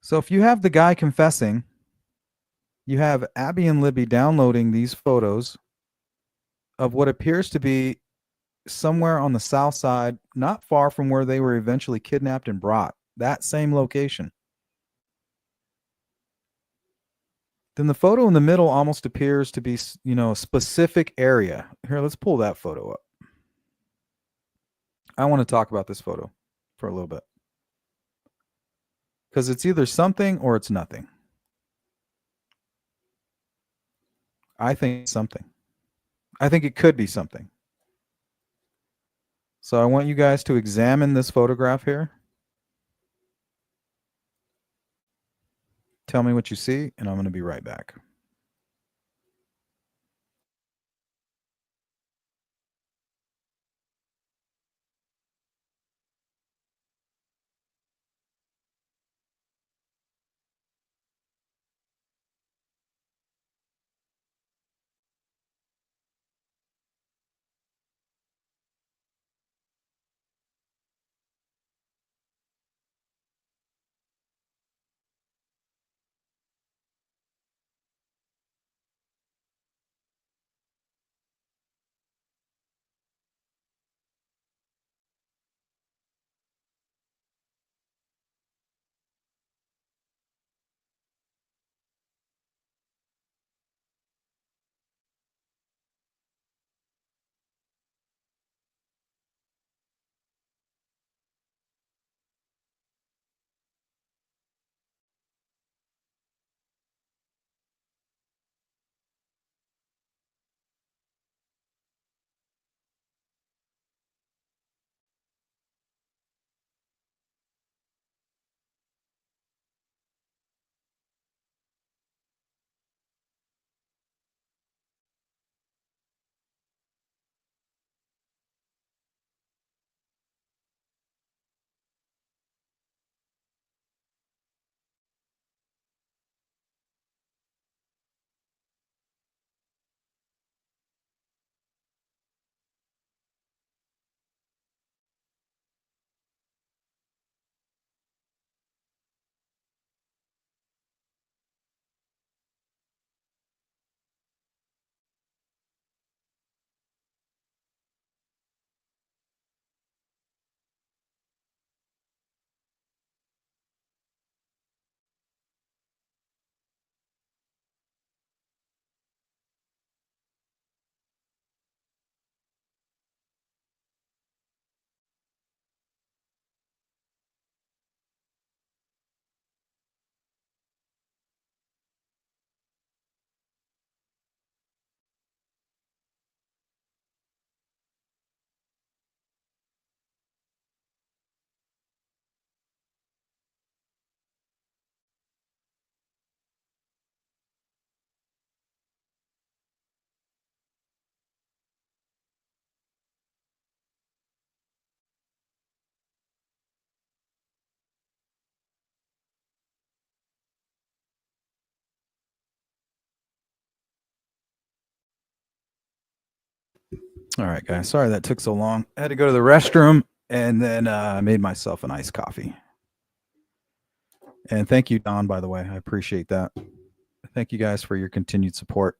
So if you have the guy confessing, you have Abby and Libby downloading these photos of what appears to be somewhere on the south side, not far from where they were eventually kidnapped and brought. That same location. Then the photo in the middle almost appears to be, a specific area. Here, let's pull that photo up. I want to talk about this photo for a little bit. Because it's either something or it's nothing. I think it's something. I think it could be something. So I want you guys to examine this photograph here. Tell me what you see, and I'm going to be right back. All right, guys. Sorry that took so long. I had to go to the restroom and then I made myself an iced coffee. And thank you, Don, by the way. I appreciate that. Thank you guys for your continued support.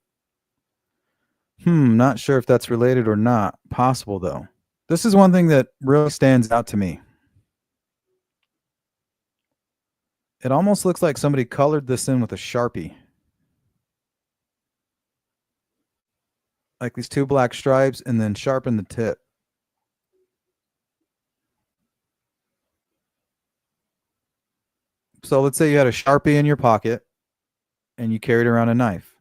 Not sure if that's related or not. Possible, though. This is one thing that really stands out to me. It almost looks like somebody colored this in with a Sharpie. Like these two black stripes and then sharpen the tip. So let's say you had a Sharpie in your pocket and you carried around a knife.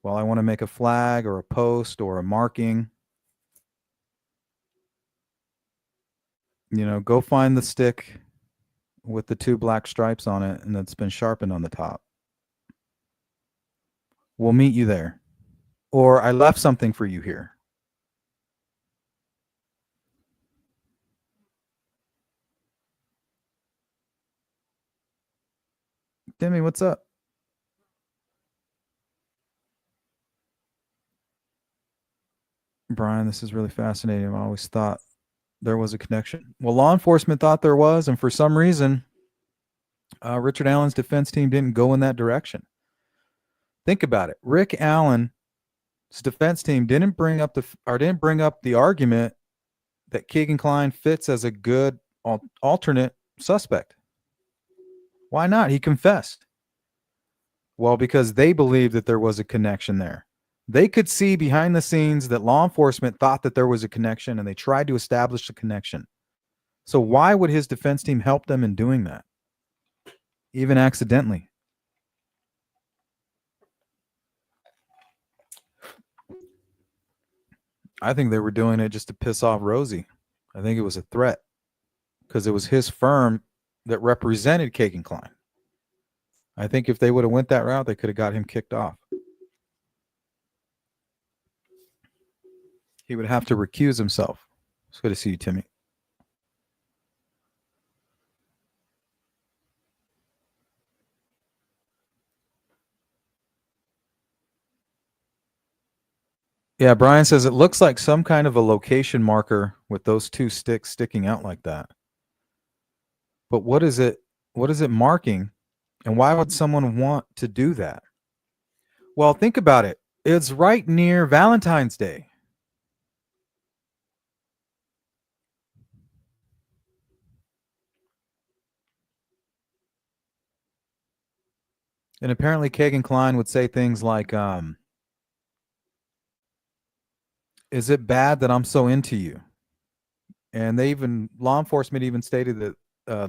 Well, I want to make a flag or a post or a marking. You know, go find the stick with the two black stripes on it and that's been sharpened on the top. We'll meet you there. Or I left something for you here. Demi, what's up? Brian, this is really fascinating. I always thought there was a connection. Well, law enforcement thought there was, and for some reason, Richard Allen's defense team didn't go in that direction. Think about it. Rick Allen's defense team didn't bring up the argument that Kegan Kline fits as a good alternate suspect. Why not? He confessed. Well, because they believed that there was a connection there. They could see behind the scenes that law enforcement thought that there was a connection and they tried to establish a connection. So why would his defense team help them in doing that? Even accidentally. I think they were doing it just to piss off Rosie. I think it was a threat because it was his firm that represented Kegan Kline. I think if they would have went that route, they could have got him kicked off. He would have to recuse himself. It's good to see you, Timmy. Yeah, Brian says it looks like some kind of a location marker with those two sticks sticking out like that. But what is it? What is it marking? And why would someone want to do that? Well, think about it. It's right near Valentine's Day. And apparently Kegan Kline would say things like, is it bad that I'm so into you? And law enforcement even stated that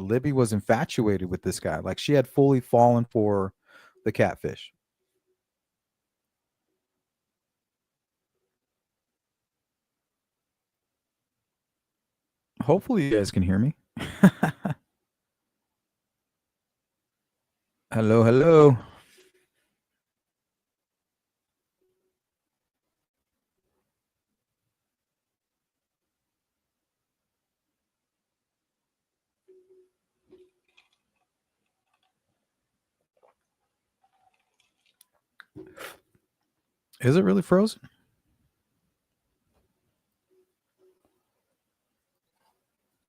Libby was infatuated with this guy. Like she had fully fallen for the catfish. Hopefully you guys can hear me. Hello, hello. Is it really frozen?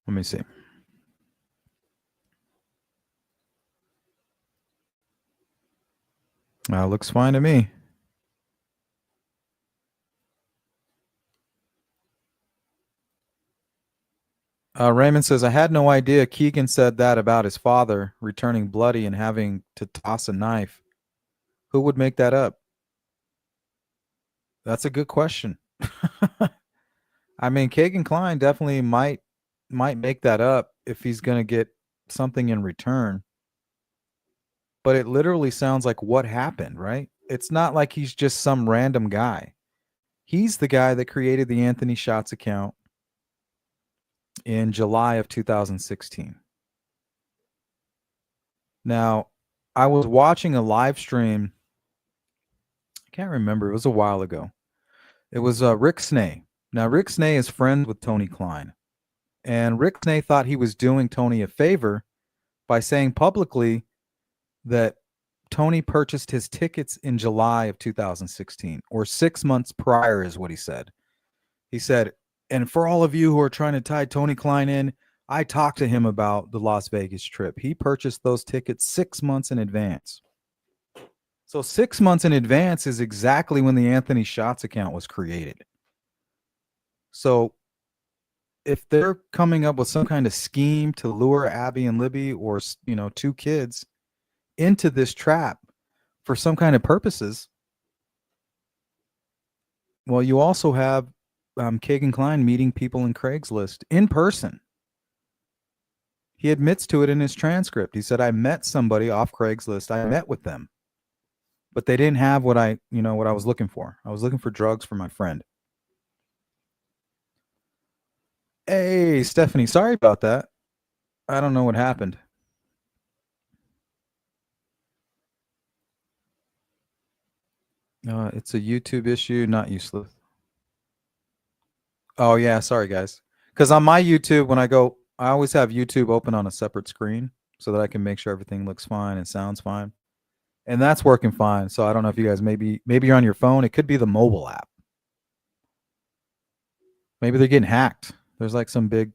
Let me see. Looks fine to me. Raymond says, I had no idea Kegan said that about his father returning bloody and having to toss a knife. Who would make that up? That's a good question. I mean, Kegan Kline definitely might make that up if he's going to get something in return. But it literally sounds like what happened, right? It's not like he's just some random guy. He's the guy that created the Anthony Shots account in July of 2016. Now, I was watching a live stream. I can't remember. It was a while ago. It was Rick Snay. Now, Rick Snay is friends with Tony Kline. And Rick Snay thought he was doing Tony a favor by saying publicly that Tony purchased his tickets in July of 2016, or 6 months prior is what he said. He said, And for all of you who are trying to tie Tony Kline in, I talked to him about the Las Vegas trip. He purchased those tickets 6 months in advance. So 6 months in advance is exactly when the Anthony Shots account was created. So if they're coming up with some kind of scheme to lure Abby and Libby, or, you know, two kids into this trap for some kind of purposes, well, you also have Kegan Kline meeting people in Craigslist in person. He admits to it in his transcript. He said, I met somebody off Craigslist. I met with them, but they didn't have what I was looking for. I was looking for drugs for my friend. Hey, Stephanie, sorry about that. I don't know what happened. It's a YouTube issue, not useless. Oh, yeah. Sorry, guys. Because on my YouTube, when I go, I always have YouTube open on a separate screen so that I can make sure everything looks fine and sounds fine. And that's working fine. So I don't know if you guys, maybe you're on your phone. It could be the mobile app. Maybe they're getting hacked. There's like some big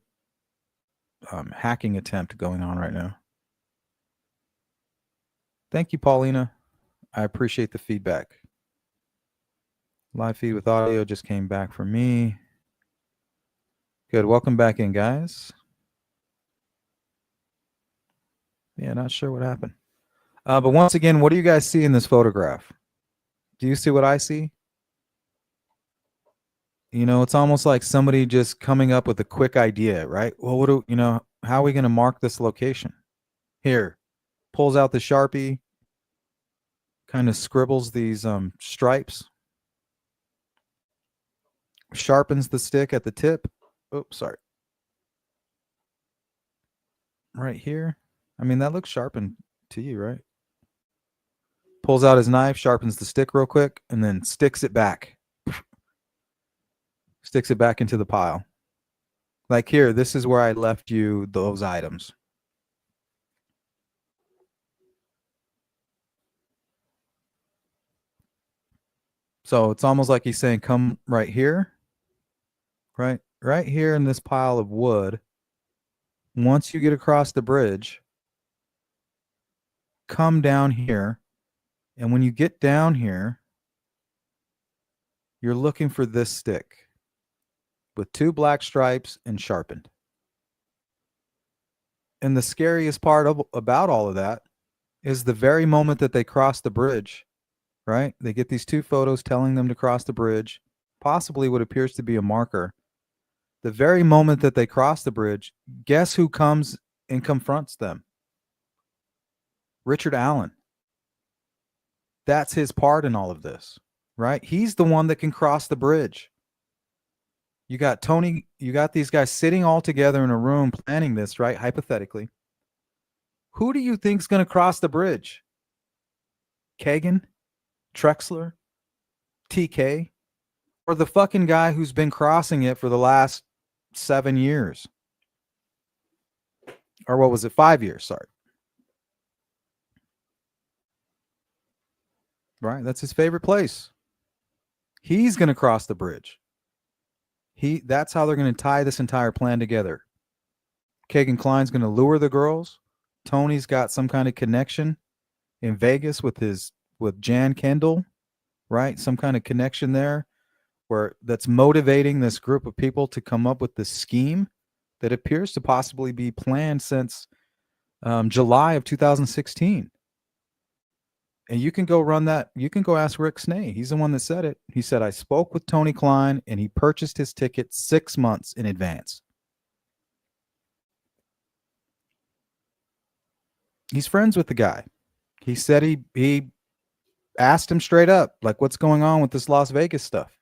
hacking attempt going on right now. Thank you, Paulina. I appreciate the feedback. Live feed with audio just came back for me. Good. Welcome back in, guys. Yeah, not sure what happened. But once again, what do you guys see in this photograph? Do you see what I see? You know, it's almost like somebody just coming up with a quick idea, right? Well, how are we going to mark this location? Here, pulls out the Sharpie, kind of scribbles these stripes, sharpens the stick at the tip. Oops, sorry. Right here. I mean, that looks sharpened to you, right? Pulls out his knife, sharpens the stick real quick, and then sticks it back. Sticks it back into the pile. Like here, this is where I left you those items. So it's almost like he's saying, come right here, right here in this pile of wood. Once you get across the bridge, come down here. And when you get down here, you're looking for this stick with 2 black stripes and sharpened. And the scariest part about all of that is the very moment that they cross the bridge, right? They get these 2 photos telling them to cross the bridge, possibly what appears to be a marker. The very moment that they cross the bridge, guess who comes and confronts them? Richard Allen. That's his part in all of this, right? He's the one that can cross the bridge. You got Tony, you got these guys sitting all together in a room planning this, right? Hypothetically. Who do you think's going to cross the bridge? Kegan? Trexler? TK? Or the fucking guy who's been crossing it for the last 7 years? Or what was it? 5 years, sorry. Right? That's his favorite place. He's going to cross the bridge. That's how they're going to tie this entire plan together. Kegan Kline's going to lure the girls. Tony's got some kind of connection in Vegas with Jan Kendall, right? Some kind of connection there that's motivating this group of people to come up with this scheme that appears to possibly be planned since July of 2016. And you can go run that. You can go ask Rick Snay. He's the one that said it. He said, I spoke with Tony Kline and he purchased his ticket 6 months in advance. He's friends with the guy. He said he asked him straight up, like, what's going on with this Las Vegas stuff?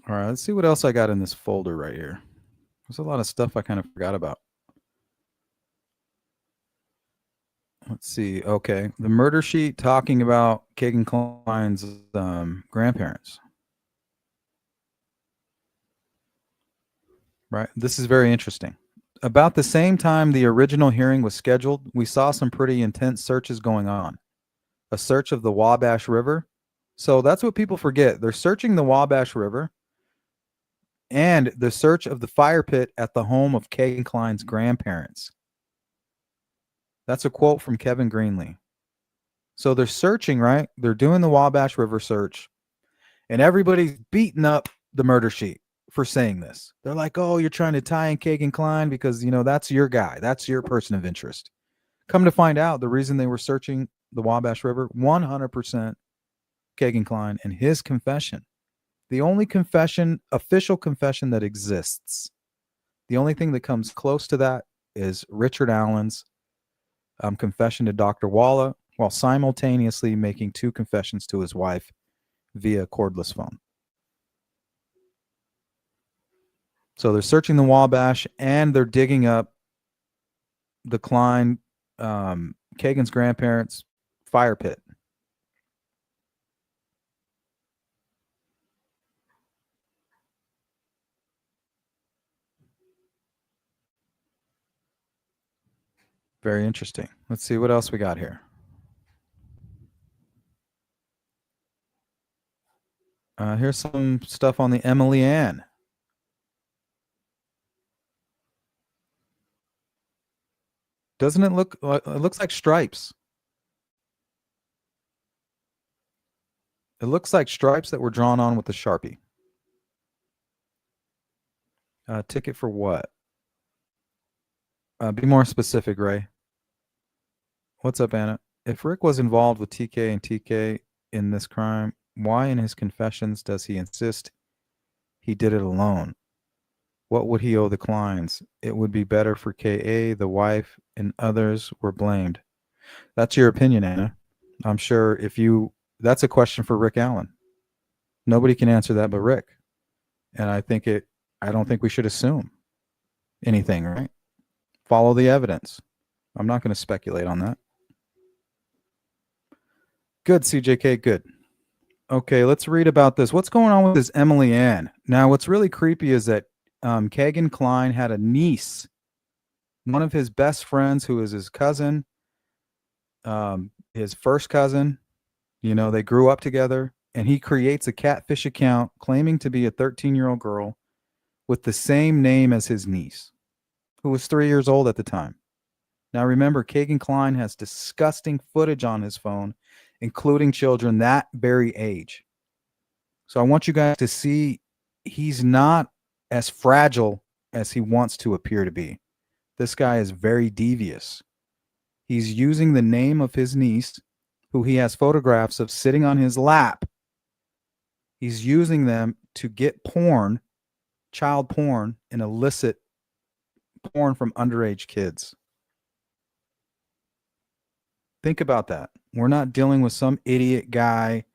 All right, let's see what else I got in this folder right here. There's a lot of stuff I kind of forgot about. Let's see. Okay. The murder sheet talking about Kegan Kline's grandparents. right? This is very interesting. About the same time the original hearing was scheduled, we saw some pretty intense searches going on. A search of the Wabash River. So that's what people forget. They're searching the Wabash River and the search of the fire pit at the home of Kegan Kline's grandparents. That's a quote from Kevin Greenlee. So they're searching, right? They're doing the Wabash River search, and everybody's beating up the murder sheet for saying this. They're like, oh, you're trying to tie in Kegan Kline because, that's your guy. That's your person of interest. Come to find out, the reason they were searching the Wabash River, 100% Kegan Kline and his confession. The only confession, official confession that exists. The only thing that comes close to that is Richard Allen's confession to Dr. Walla, while simultaneously making 2 confessions to his wife via cordless phone. So they're searching the Wabash and they're digging up the Kline, Kegan's grandparents' fire pit. Very interesting. Let's see what else we got here. Here's some stuff on the Emily Ann. Doesn't it look? It looks like stripes. It looks like stripes that were drawn on with the Sharpie. Ticket for what? Be more specific, Ray. What's up, Anna? If Rick was involved with TK and TK in this crime, why in his confessions does he insist he did it alone? What would he owe the Klines? It would be better for KA, the wife, and others were blamed. That's your opinion, Anna. I'm sure that's a question for Rick Allen. Nobody can answer that but Rick. And I don't think we should assume anything, right? Follow the evidence. I'm not going to speculate on that. Good, CJK, good. Okay, let's read about this. What's going on with this Emily Ann? Now, what's really creepy is that Kegan Kline had a niece, one of his best friends who is his cousin, his first cousin. They grew up together, and he creates a catfish account claiming to be a 13-year-old girl with the same name as his niece, who was 3 years old at the time. Now, remember, Kegan Kline has disgusting footage on his phone, including children that very age. So I want you guys to see he's not as fragile as he wants to appear to be. This guy is very devious. He's using the name of his niece, who he has photographs of sitting on his lap. He's using them to get porn, child porn, and illicit porn from underage kids. Think about that. We're not dealing with some idiot guy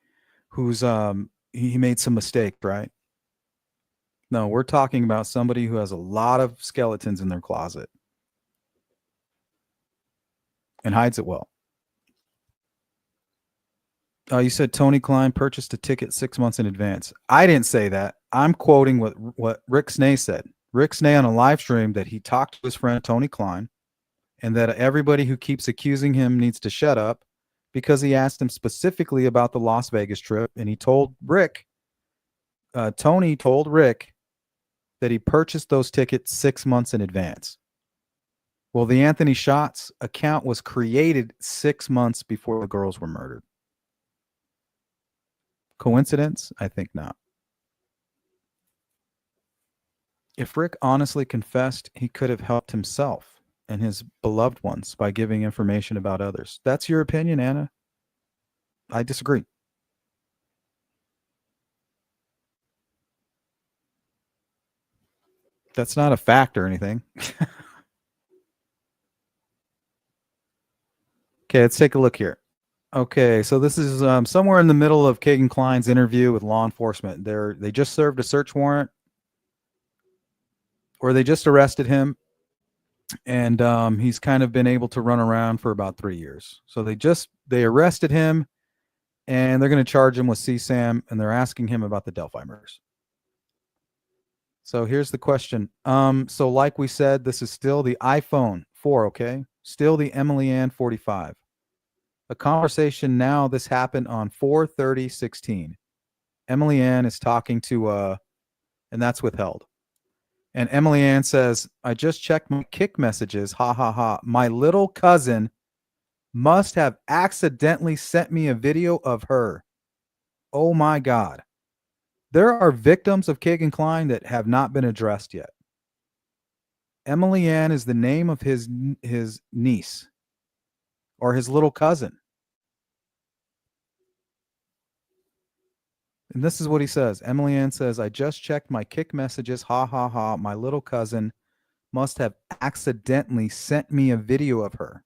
who's he made some mistake, right? No, we're talking about somebody who has a lot of skeletons in their closet and hides it well. You said Tony Kline purchased a ticket 6 months in advance. I didn't say that. I'm quoting what Rick Snay said. Rick Snay on a live stream that he talked to his friend Tony Kline, and that everybody who keeps accusing him needs to shut up, because he asked him specifically about the Las Vegas trip, and he told Rick, Tony told Rick that he purchased those tickets 6 months in advance. Well, the Anthony Shots account was created 6 months before the girls were murdered. Coincidence? I think not. If Rick honestly confessed, he could have helped himself and his beloved ones by giving information about others. That's your opinion, Anna. I disagree. That's not a fact or anything. Okay, let's take a look here. Okay, so this is somewhere in the middle of Kegan Kline's interview with law enforcement. They just served a search warrant, or they just arrested him, and he's kind of been able to run around for about 3 years. So they arrested him, and they're going to charge him with CSAM, and they're asking him about the Delphi murders. So here's the question. So like we said, this is still the iPhone 4, okay? Still the Emily Ann 45. A conversation now, this happened on 4/30/16. Emily Ann is talking to and that's withheld. And Emily Ann says, I just checked my Kick messages. Ha ha ha. My little cousin must have accidentally sent me a video of her. Oh my God. There are victims of Kegan Kline that have not been addressed yet. Emily Ann is the name of his niece or his little cousin. And this is what he says. Emily Ann says, I just checked my Kick messages. Ha ha ha. My little cousin must have accidentally sent me a video of her.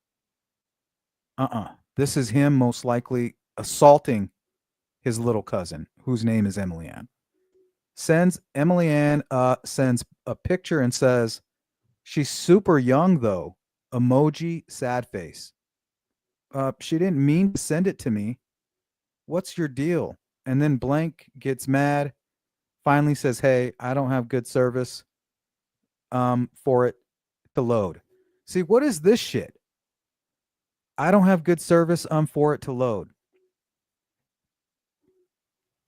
This is him most likely assaulting his little cousin, whose name is Emily Ann. Emily Ann sends a picture and says, she's super young though. Emoji, sad face. She didn't mean to send it to me. What's your deal? And then blank gets mad, finally says, hey, I don't have good service for it to load. See, what is this shit? I don't have good service for it to load.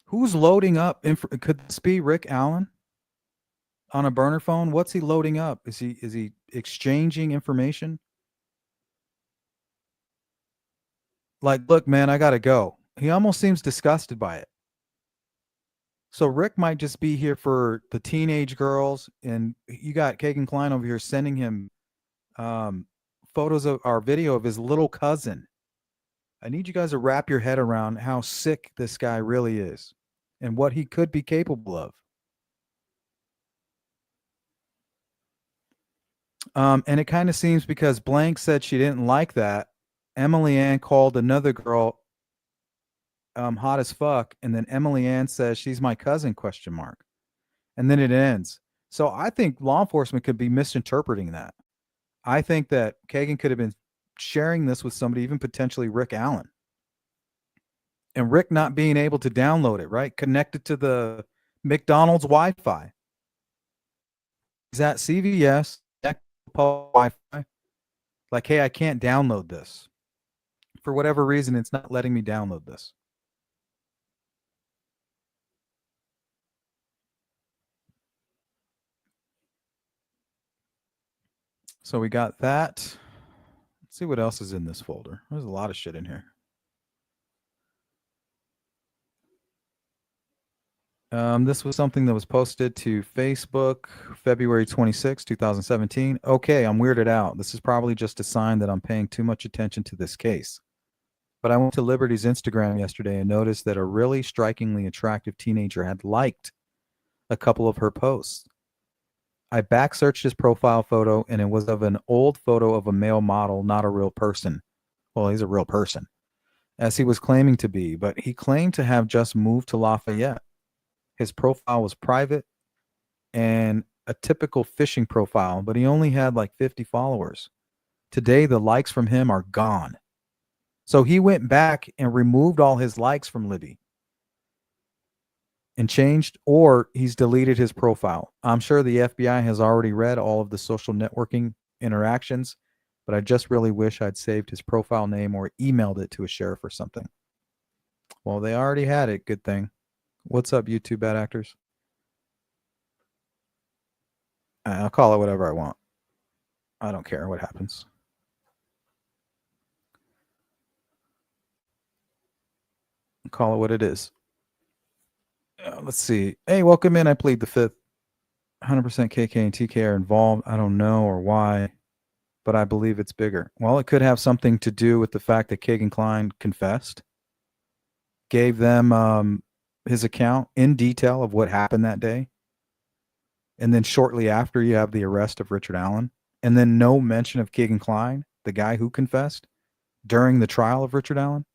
Who's loading up? Could this be Rick Allen on a burner phone? What's he loading up? Is he exchanging information? Like, look, man, I gotta go. He almost seems disgusted by it. So Rick might just be here for the teenage girls, and you got Kegan Kline over here sending him photos of our video of his little cousin. I need you guys to wrap your head around how sick this guy really is and what he could be capable of. And it kind of seems because blank said she didn't like that, Emily Ann called another girl hot as fuck, and then Emily Ann says she's my cousin ? And then it ends. So I think law enforcement could be misinterpreting that. I think that Kegan could have been sharing this with somebody, even potentially Rick Allen. And Rick not being able to download it, right? Connected to the McDonald's Wi-Fi. He's at CVS, Wi-Fi. Like, hey, I can't download this. For whatever reason, it's not letting me download this. So we got that. Let's see what else is in this folder. There's a lot of shit in here. This was something that was posted to Facebook February 26, 2017. Okay, I'm weirded out. This is probably just a sign that I'm paying too much attention to this case. But I went to Liberty's Instagram yesterday and noticed that a really strikingly attractive teenager had liked a couple of her posts. I back searched his profile photo, and it was of an old photo of a male model, not a real person. Well, he's a real person, as he was claiming to be, but he claimed to have just moved to Lafayette. His profile was private and a typical phishing profile, but he only had like 50 followers. Today, the likes from him are gone. So he went back and removed all his likes from Libby and changed, or he's deleted his profile. I'm sure the FBI has already read all of the social networking interactions, but I just really wish I'd saved his profile name or emailed it to a sheriff or something. Well, they already had it. Good thing. What's up, YouTube bad actors? I'll call it whatever I want. I don't care what happens. Call it what it is. Let's see. Hey, welcome in. I plead the fifth. 100% KK and TK are involved. I don't know or why, but I believe it's bigger. Well, it could have something to do with the fact that Kegan Kline confessed, gave them his account in detail of what happened that day. And then shortly after, you have the arrest of Richard Allen. And then no mention of Kegan Kline, the guy who confessed during the trial of Richard Allen.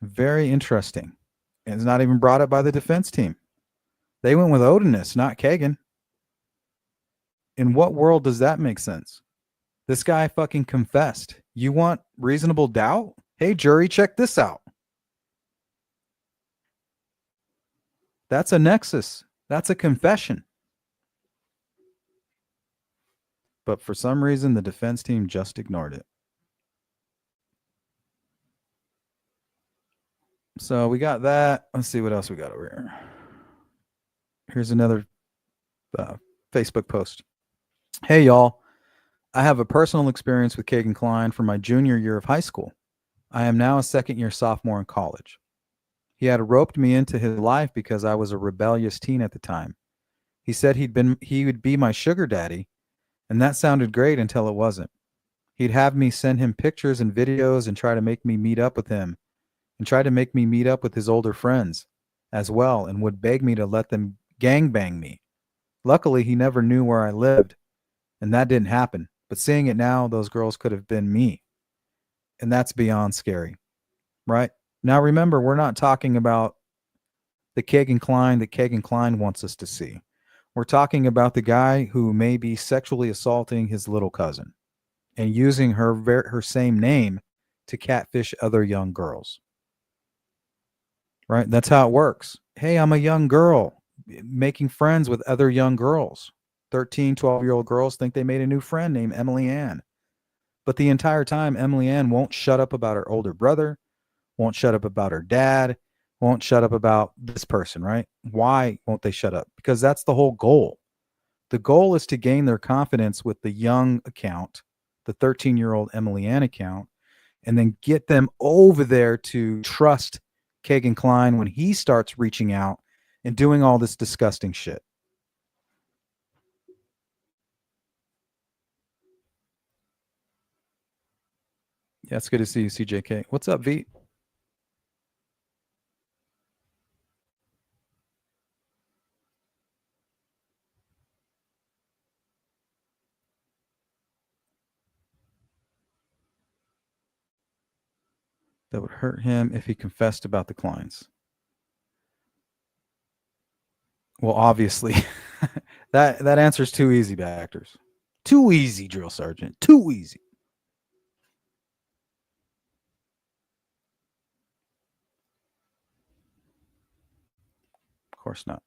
Very interesting. And it's not even brought up by the defense team. They went with Odinist, not Kegan. In what world does that make sense? This guy fucking confessed. You want reasonable doubt? Hey, jury, check this out. That's a nexus. That's a confession. But for some reason, the defense team just ignored it. So we got that. Let's see what else we got over here. Here's another Facebook post. Hey, y'all. I have a personal experience with Kegan Kline from my junior year of high school. I am now a second-year sophomore in college. He had roped me into his life because I was a rebellious teen at the time. He said he would be my sugar daddy, and that sounded great until it wasn't. He'd have me send him pictures and videos and try to make me meet up with him, and try to make me meet up with his older friends as well, and would beg me to let them gangbang me. Luckily, he never knew where I lived, and that didn't happen. But seeing it now, those girls could have been me. And that's beyond scary, right? Now, remember, we're not talking about the Kegan Kline that Kegan Kline wants us to see. We're talking about the guy who may be sexually assaulting his little cousin and using her same name to catfish other young girls. Right? That's how it works. Hey, I'm a young girl making friends with other young girls. 13, 12-year-old girls think they made a new friend named Emily Ann. But the entire time, Emily Ann won't shut up about her older brother, won't shut up about her dad, won't shut up about this person, right? Why won't they shut up? Because that's the whole goal. The goal is to gain their confidence with the young account, the 13-year-old Emily Ann account, and then get them over there to trust Kegan Kline when he starts reaching out and doing all this disgusting shit. Yeah, it's good to see you, CJK. What's up, V? That would hurt him if he confessed about the Klines. Well, obviously, that answer's too easy, backers. Too easy, drill sergeant. Too easy. Of course not.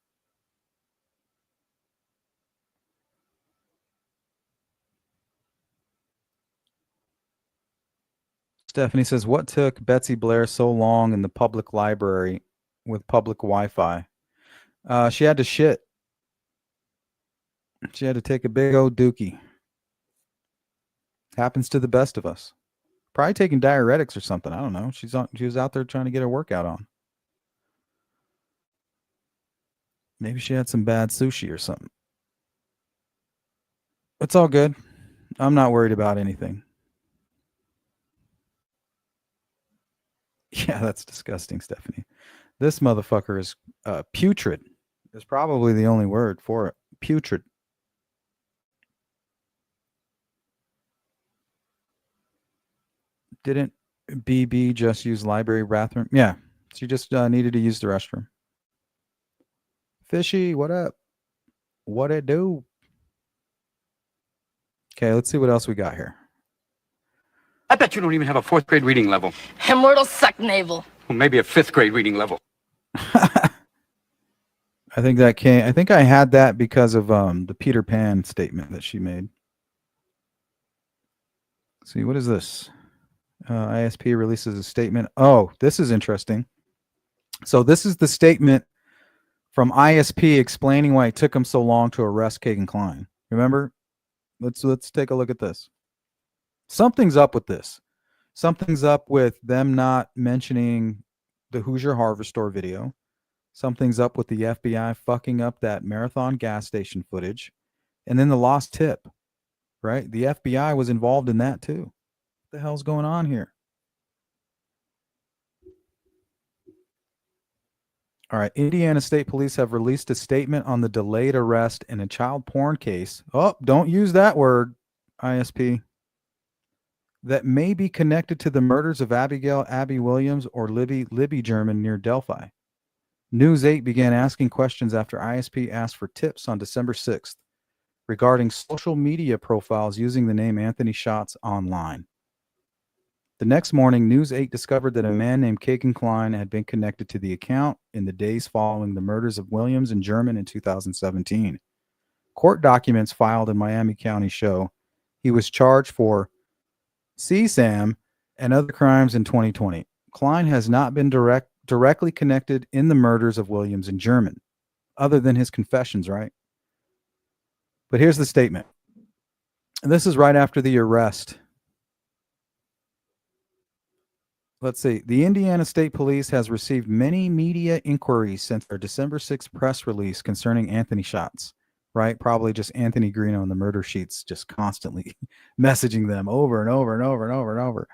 Stephanie says, what took Betsy Blair so long in the public library with public Wi-Fi? She had to shit. She had to take a big old dookie. Happens to the best of us. Probably taking diuretics or something. I don't know. She was out there trying to get her workout on. Maybe she had some bad sushi or something. It's all good. I'm not worried about anything. Yeah, that's disgusting, Stephanie. This motherfucker is putrid. Is probably the only word for it. Putrid. Didn't BB just use library bathroom? Yeah, she just needed to use the restroom. Fishy, what up? What it do? Okay, let's see what else we got here. I bet you don't even have a 4th grade reading level. Immortal suck navel. Well, maybe a 5th grade reading level. I think I had that because of the Peter Pan statement that she made. Let's see, what is this? ISP releases a statement. Oh, this is interesting. So this is the statement from ISP explaining why it took him so long to arrest Kegan Kline. Remember? Let's take a look at this. Something's up with this. Something's up with them not mentioning the Hoosier Hardware Store video. Something's up with the FBI fucking up that Marathon gas station footage. And then the lost tip, right? The FBI was involved in that too. What the hell's going on here? All right. Indiana State Police have released a statement on the delayed arrest in a child porn case. Oh, don't use that word, ISP. That may be connected to the murders of Abigail Abby Williams or Libby German near Delphi. News 8 began asking questions after ISP asked for tips on December 6th regarding social media profiles using the name Anthony Shots online. The next morning, News 8 discovered that a man named Kegan Kline had been connected to the account in the days following the murders of Williams and German in 2017. Court documents filed in Miami County show he was charged for CSAM and other crimes in 2020. Kline has not been directly connected in the murders of Williams and German, other than his confessions, right? But here's the statement. And this is right after the arrest. Let's see. The Indiana State Police has received many media inquiries since their December 6th press release concerning Anthony Shots, right? Probably just Anthony Greeno and the murder sheets just constantly messaging them over and over and over and over and over.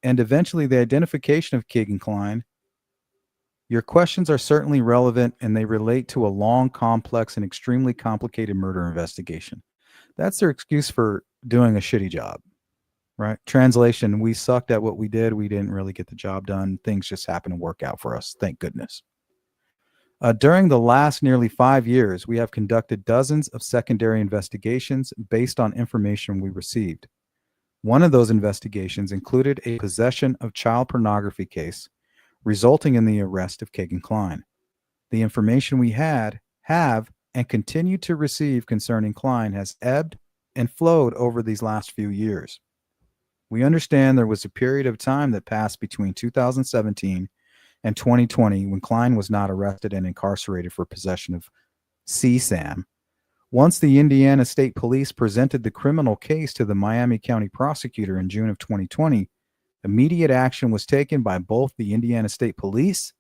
And eventually the identification of Kegan Kline. Your questions are certainly relevant and they relate to a long, complex, and extremely complicated murder investigation. That's their excuse for doing a shitty job. Right? Translation, we sucked at what we did. We didn't really get the job done. Things just happened to work out for us. Thank goodness. During the last nearly 5 years, we have conducted dozens of secondary investigations based on information we received. One of those investigations included a possession of child pornography case, resulting in the arrest of Kegan Kline. The information we have, and continue to receive concerning Kline has ebbed and flowed over these last few years. We understand there was a period of time that passed between 2017 and 2020 when Kline was not arrested and incarcerated for possession of CSAM. Once the Indiana State Police presented the criminal case to the Miami County prosecutor in June of 2020, immediate action was taken by both the Indiana State Police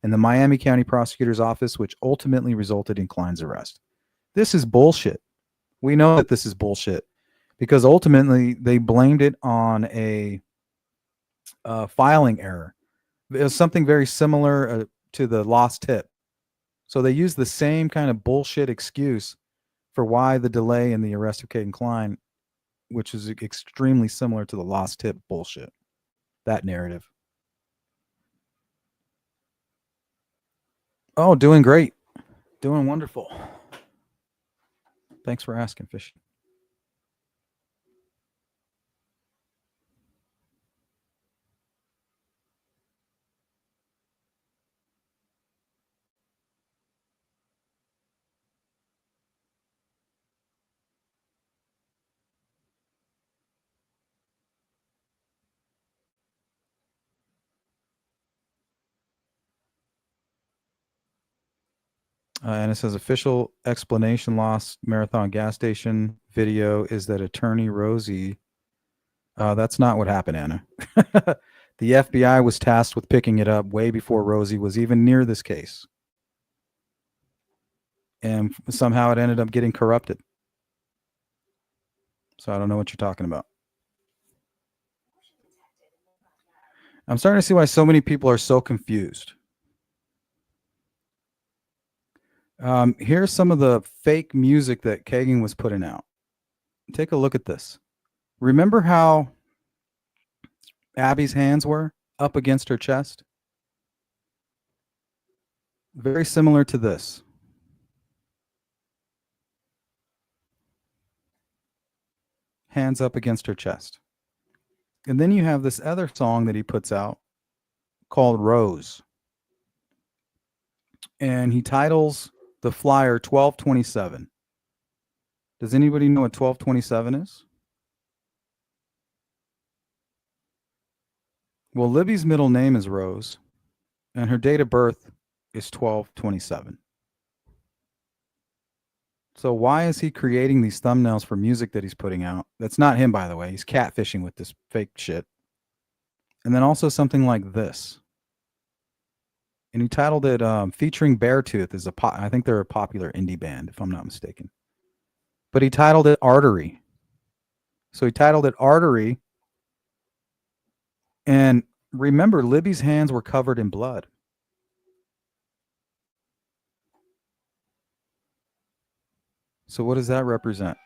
and the Miami County prosecutor's office, which ultimately resulted in Kline's arrest. This is bullshit. We know that this is bullshit. Because ultimately they blamed it on a filing error. It was something very similar to the lost tip. So they used the same kind of bullshit excuse for why the delay in the arrest of Kegan Kline, which is extremely similar to the lost tip bullshit. That narrative. Oh, doing great. Doing wonderful. Thanks for asking, Fish. And it says official explanation lost Marathon gas station video is that attorney Rosie. That's not what happened, Anna. The FBI was tasked with picking it up way before Rosie was even near this case. And somehow it ended up getting corrupted. So I don't know what you're talking about. I'm starting to see why so many people are so confused. Here's some of the fake music that Kegan was putting out. Take a look at this. Remember how Abby's hands were up against her chest? Very similar to this. Hands up against her chest. And then you have this other song that he puts out called Rose. And he titles the flyer 1227. Does anybody know what 1227 is? Well, Libby's middle name is Rose, and her date of birth is 1227. So why is he creating these thumbnails for music that he's putting out? That's not him, by the way. He's catfishing with this fake shit. And then also something like this. And he titled it featuring Beartooth. I think they're a popular indie band, if I'm not mistaken. But he titled it Artery. So he titled it Artery. And remember, Libby's hands were covered in blood. So what does that represent?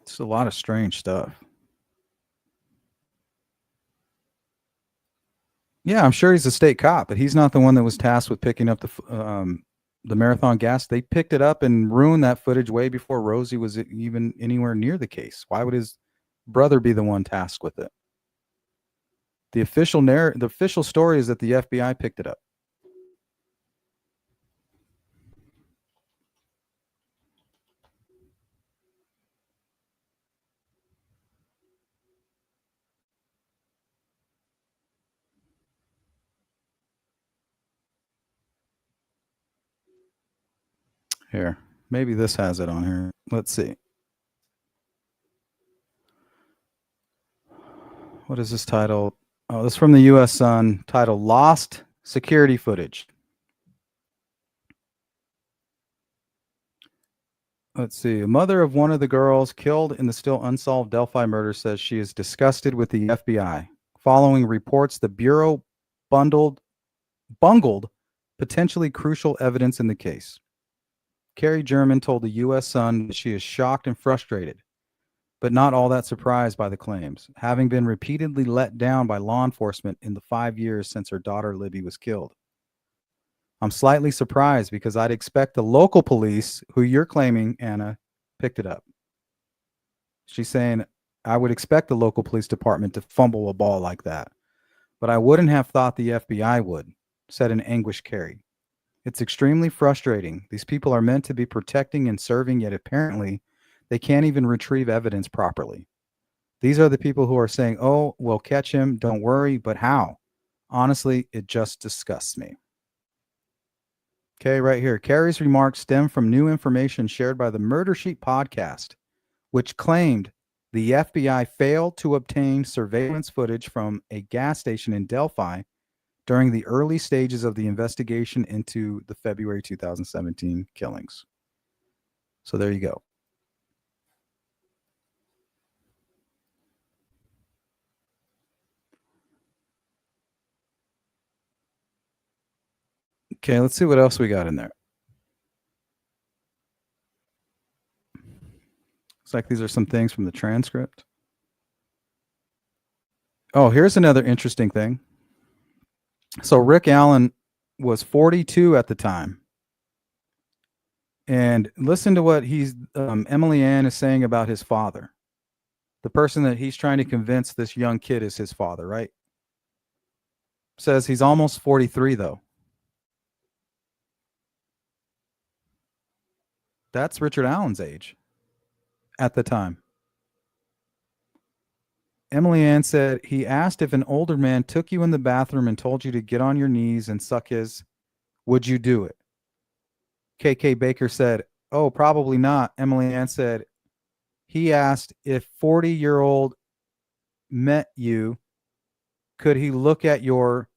It's a lot of strange stuff. Yeah, I'm sure he's a state cop, but he's not the one that was tasked with picking up the marathon gas. They picked it up and ruined that footage way before Rosie was even anywhere near the case. Why would his brother be the one tasked with it? The official story is that the FBI picked it up. Here, maybe this has it on here. Let's see. What is this title? Oh, this is from the U.S. Sun, titled Lost Security Footage. Let's see. A mother of one of the girls killed in the still unsolved Delphi murder says she is disgusted with the FBI following reports the Bureau bungled potentially crucial evidence in the case. Carrie German told the U.S. Sun that she is shocked and frustrated, but not all that surprised by the claims, having been repeatedly let down by law enforcement in the 5 years since her daughter Libby was killed. I'm slightly surprised because I'd expect the local police, who you're claiming, Anna, picked it up. She's saying, I would expect the local police department to fumble a ball like that, but I wouldn't have thought the FBI would, said an anguished Carrie. It's extremely frustrating. These people are meant to be protecting and serving, yet apparently they can't even retrieve evidence properly. These are the people who are saying, oh, we'll catch him, don't worry, but how? Honestly, it just disgusts me. Okay, right here. Carrie's remarks stem from new information shared by the Murder Sheet podcast, which claimed the FBI failed to obtain surveillance footage from a gas station in Delphi during the early stages of the investigation into the February 2017 killings. So there you go. Okay, let's see what else we got in there. Looks like these are some things from the transcript. Oh, here's another interesting thing. So Rick Allen was 42 at the time. And listen to what Emily Ann is saying about his father. The person that he's trying to convince this young kid is his father, right? Says he's almost 43, though. That's Richard Allen's age at the time. Emily Ann said, he asked if an older man took you in the bathroom and told you to get on your knees and suck his, would you do it? KK Baker said, oh, probably not. Emily Ann said, he asked if 40-year-old met you, could he look at your,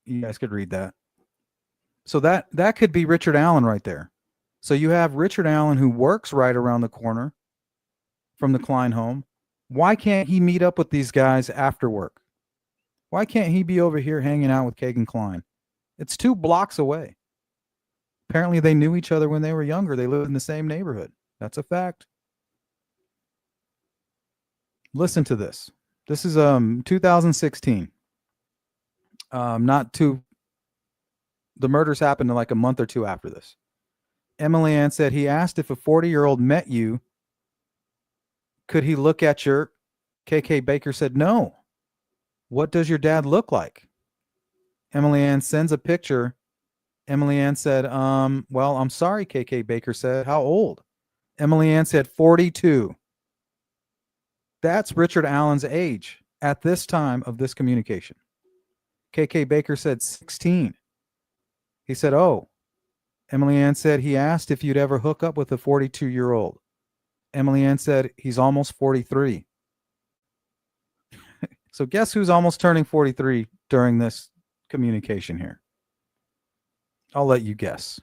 you guys could read that. So that could be Richard Allen right there. So you have Richard Allen who works right around the corner from the Kline home. Why can't he meet up with these guys after work? Why can't he be over here hanging out with Kegan Kline? It's 2 blocks away. Apparently they knew each other when they were younger. They lived in the same neighborhood. That's a fact. Listen to this. This is 2016. The murders happened in like a month or 2 after this. Emily Ann said he asked if a 40-year-old met you, could he look at your, KK Baker said no. What does your dad look like? Emily Ann sends a picture. Emily Ann said, well, I'm sorry, KK Baker said. How old? Emily Ann said 42. That's Richard Allen's age at this time of this communication. KK Baker said 16. He said, oh. Emily Ann said he asked if you'd ever hook up with a 42-year-old. Emily Ann said he's almost 43. So guess who's almost turning 43 during this communication here? I'll let you guess.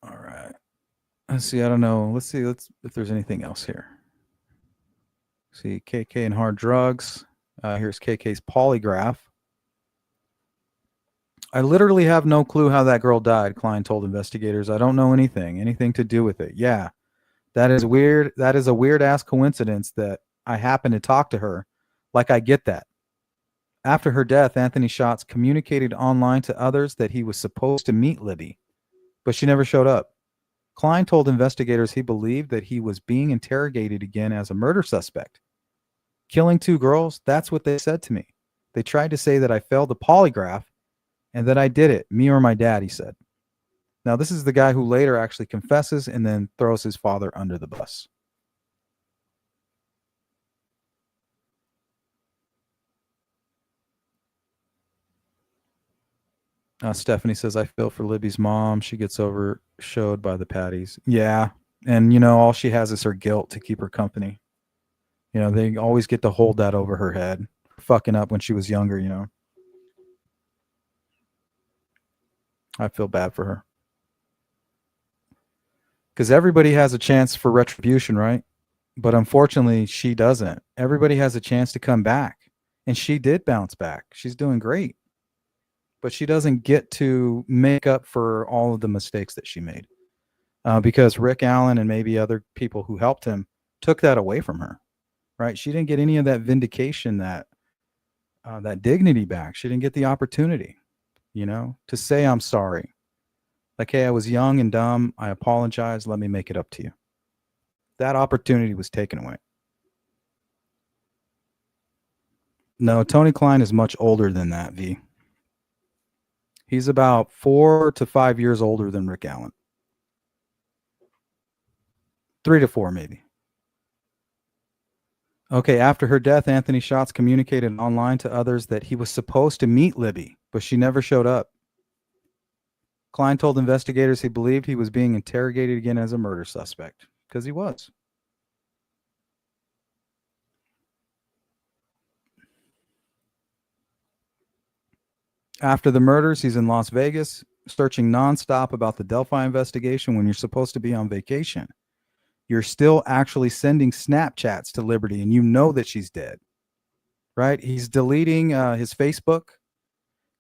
All right. Let's see. I don't know. Let's see. If there's anything else here. See, KK and hard drugs. Here's KK's polygraph. I literally have no clue how that girl died, Kline told investigators. I don't know anything to do with it. Yeah, that is weird. That is a weird ass coincidence that I happened to talk to her. Like, I get that. After her death, Anthony Schatz communicated online to others that he was supposed to meet Libby, but she never showed up. Kline told investigators he believed that he was being interrogated again as a murder suspect. Killing 2 girls, that's what they said to me. They tried to say that I failed the polygraph and that I did it, me or my dad, he said. Now, this is the guy who later actually confesses and then throws his father under the bus. Stephanie says, I feel for Libby's mom. She gets overshadowed by the Patties. Yeah. And, all she has is her guilt to keep her company. They always get to hold that over her head. Fucking up when she was younger, I feel bad for her. Because everybody has a chance for retribution, right? But unfortunately, she doesn't. Everybody has a chance to come back. And she did bounce back. She's doing great. But she doesn't get to make up for all of the mistakes that she made. Because Rick Allen and maybe other people who helped him took that away from her, right? She didn't get any of that vindication, that dignity back. She didn't get the opportunity, to say, I'm sorry. Like, hey, I was young and dumb. I apologize. Let me make it up to you. That opportunity was taken away. No, Tony Kline is much older than that, V. He's about 4 to 5 years older than Rick Allen. 3 to 4, maybe. Okay, after her death, Anthony Schatz communicated online to others that he was supposed to meet Libby, but she never showed up. Kline told investigators he believed he was being interrogated again as a murder suspect, because he was. After the murders, he's in Las Vegas, searching nonstop about the Delphi investigation when you're supposed to be on vacation. You're still actually sending Snapchats to Liberty, and you know that she's dead, right? He's deleting his Facebook.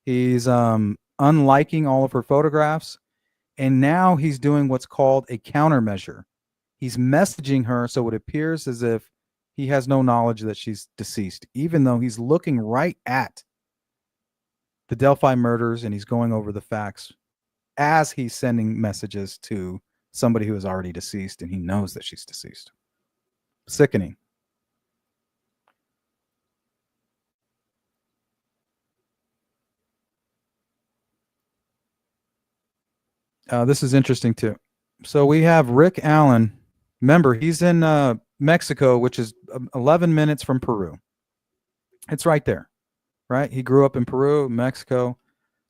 He's unliking all of her photographs. And now he's doing what's called a countermeasure. He's messaging her so it appears as if he has no knowledge that she's deceased, even though he's looking right at the Delphi murders and he's going over the facts as he's sending messages to somebody who is already deceased, and he knows that she's deceased. Sickening. This is interesting too. So we have Rick Allen. Remember, he's in Mexico, which is 11 minutes from Peru. It's right there, right? He grew up in Peru, Mexico.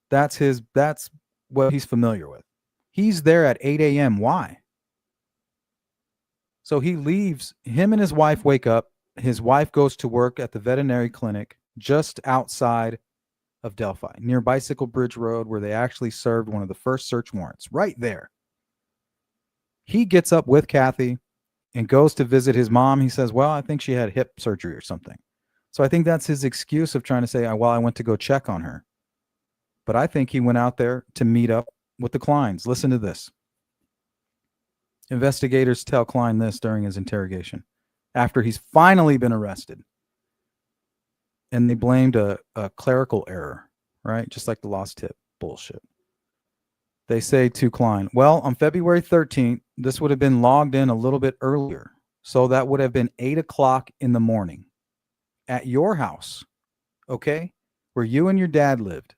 That's what he's familiar with. He's there at 8 a.m. Why? So he leaves. Him and his wife wake up. His wife goes to work at the veterinary clinic just outside of Delphi, near Bicycle Bridge Road, where they actually served one of the first search warrants, right there. He gets up with Kathy and goes to visit his mom. He says, well, I think she had hip surgery or something. So I think that's his excuse of trying to say, well, I went to go check on her. But I think he went out there to meet up with the Klines. Listen to this. Investigators tell Kline this during his interrogation, after he's finally been arrested. And they blamed a clerical error, right? Just like the lost tip bullshit. They say to Kline, well, on February 13th, this would have been logged in a little bit earlier. So that would have been 8 o'clock in the morning at your house, okay? Where you and your dad lived.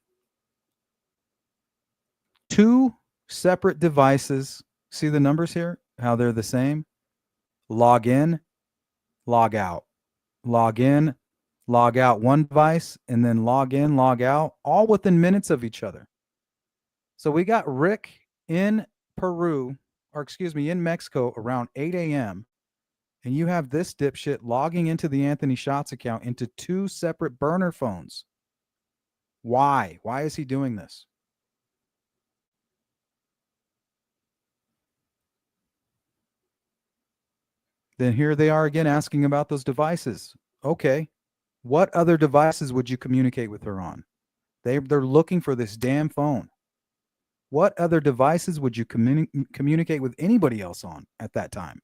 2 separate devices. See the numbers here? How they're the same? Log in, log out. Log in, log out one device, and then log in, log out, all within minutes of each other. So we got Rick in Mexico around 8 a.m. And you have this dipshit logging into the Anthony Schatz account into 2 separate burner phones. Why? Why is he doing this? Then here they are again asking about those devices. Okay. What other devices would you communicate with her on? They're looking for this damn phone. What other devices would you communicate with anybody else on at that time?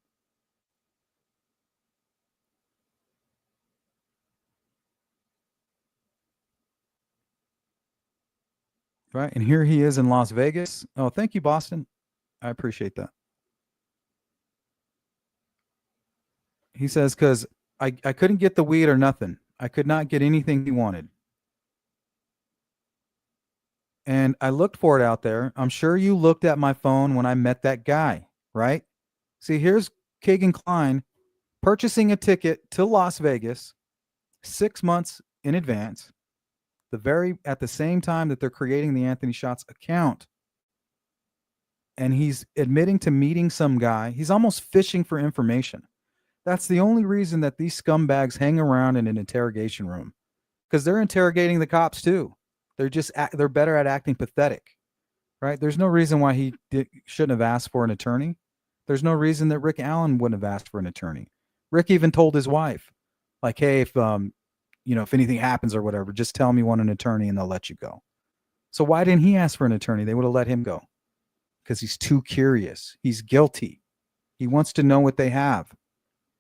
Right. And here he is in Las Vegas. Oh, thank you, Boston. I appreciate that. He says, because I couldn't get the weed or nothing. I could not get anything he wanted. And I looked for it out there. I'm sure you looked at my phone when I met that guy, right? See, here's Kegan Kline purchasing a ticket to Las Vegas 6 months in advance, at the same time that they're creating the Anthony Shots account. And he's admitting to meeting some guy. He's almost fishing for information. That's the only reason that these scumbags hang around in an interrogation room, because they're interrogating the cops too. They're better at acting pathetic, right? There's no reason why he shouldn't have asked for an attorney. There's no reason that Rick Allen wouldn't have asked for an attorney. Rick even told his wife, like, hey, if anything happens or whatever, just tell me you want an attorney and they'll let you go. So why didn't he ask for an attorney? They would have let him go because he's too curious. He's guilty. He wants to know what they have.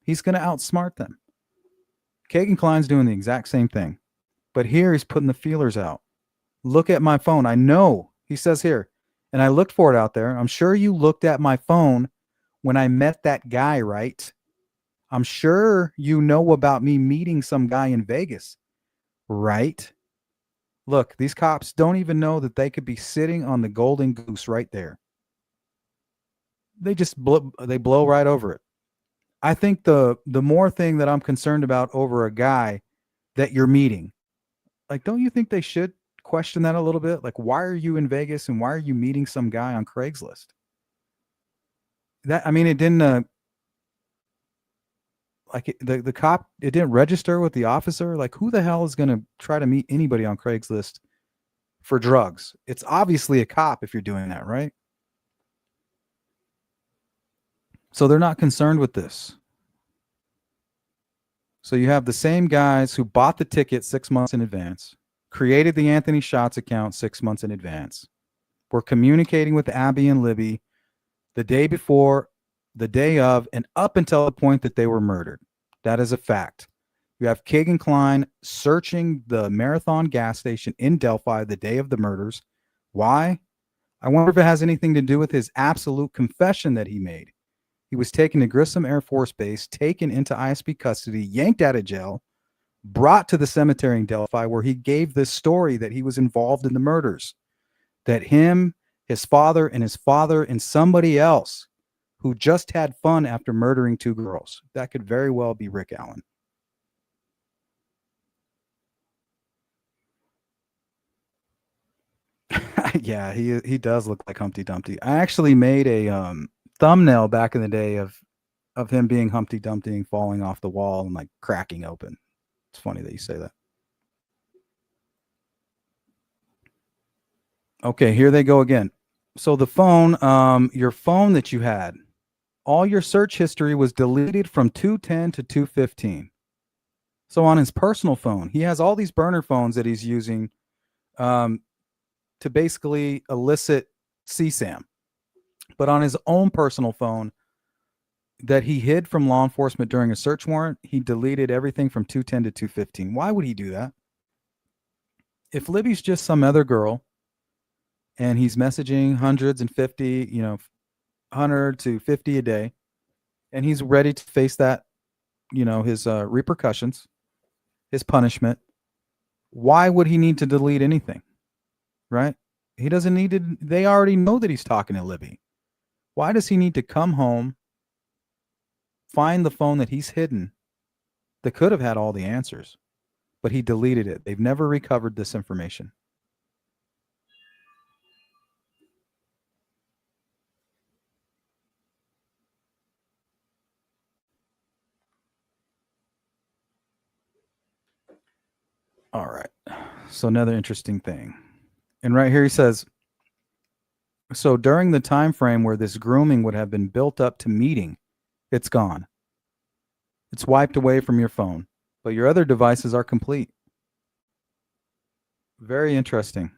He's going to outsmart them. Kegan Kline's doing the exact same thing. But here he's putting the feelers out. Look at my phone. I know, he says here, and I looked for it out there. I'm sure you looked at my phone when I met that guy, right? I'm sure you know about me meeting some guy in Vegas, right? Look, these cops don't even know that they could be sitting on the golden goose right there. They just blow right over it. I think the more thing that I'm concerned about over a guy that you're meeting, like, don't you think they should question that a little bit? Like, why are you in Vegas and why are you meeting some guy on Craigslist? It didn't the cop, it didn't register with the officer. Like, who the hell is going to try to meet anybody on Craigslist for drugs? It's obviously a cop if you're doing that, right? So they're not concerned with this. So you have the same guys who bought the ticket 6 months in advance, created the Anthony Shots account 6 months in advance, were communicating with Abby and Libby the day before, the day of, and up until the point that they were murdered. That is a fact. You have Kegan Kline searching the Marathon gas station in Delphi the day of the murders. Why? I wonder if it has anything to do with his absolute confession that he made. He was taken to Grissom Air Force Base, taken into ISP custody, yanked out of jail, brought to the cemetery in Delphi, where he gave this story that he was involved in the murders, that him, his father, and somebody else who just had fun after murdering 2 girls. That could very well be Rick Allen. Yeah, he does look like Humpty Dumpty. I actually made a thumbnail back in the day of him being Humpty Dumpty and falling off the wall and like cracking open. It's funny that you say that. Okay, here they go again. So the phone, your phone that you had, all your search history was deleted from 210 to 215. So on his personal phone, he has all these burner phones that he's using to basically elicit CSAM. But on his own personal phone that he hid from law enforcement during a search warrant, he deleted everything from 210 to 215. Why would he do that? If Libby's just some other girl and he's messaging hundreds and 50, 100 to 50 a day, and he's ready to face that, his repercussions, his punishment, why would he need to delete anything? Right? He doesn't need to. They already know that he's talking to Libby. Why does he need to come home, find the phone that he's hidden that could have had all the answers, but he deleted it? They've never recovered this information. All right. So another interesting thing. And right here he says, so during the time frame where this grooming would have been built up to meeting, it's gone. It's wiped away from your phone, but your other devices are complete. Very interesting.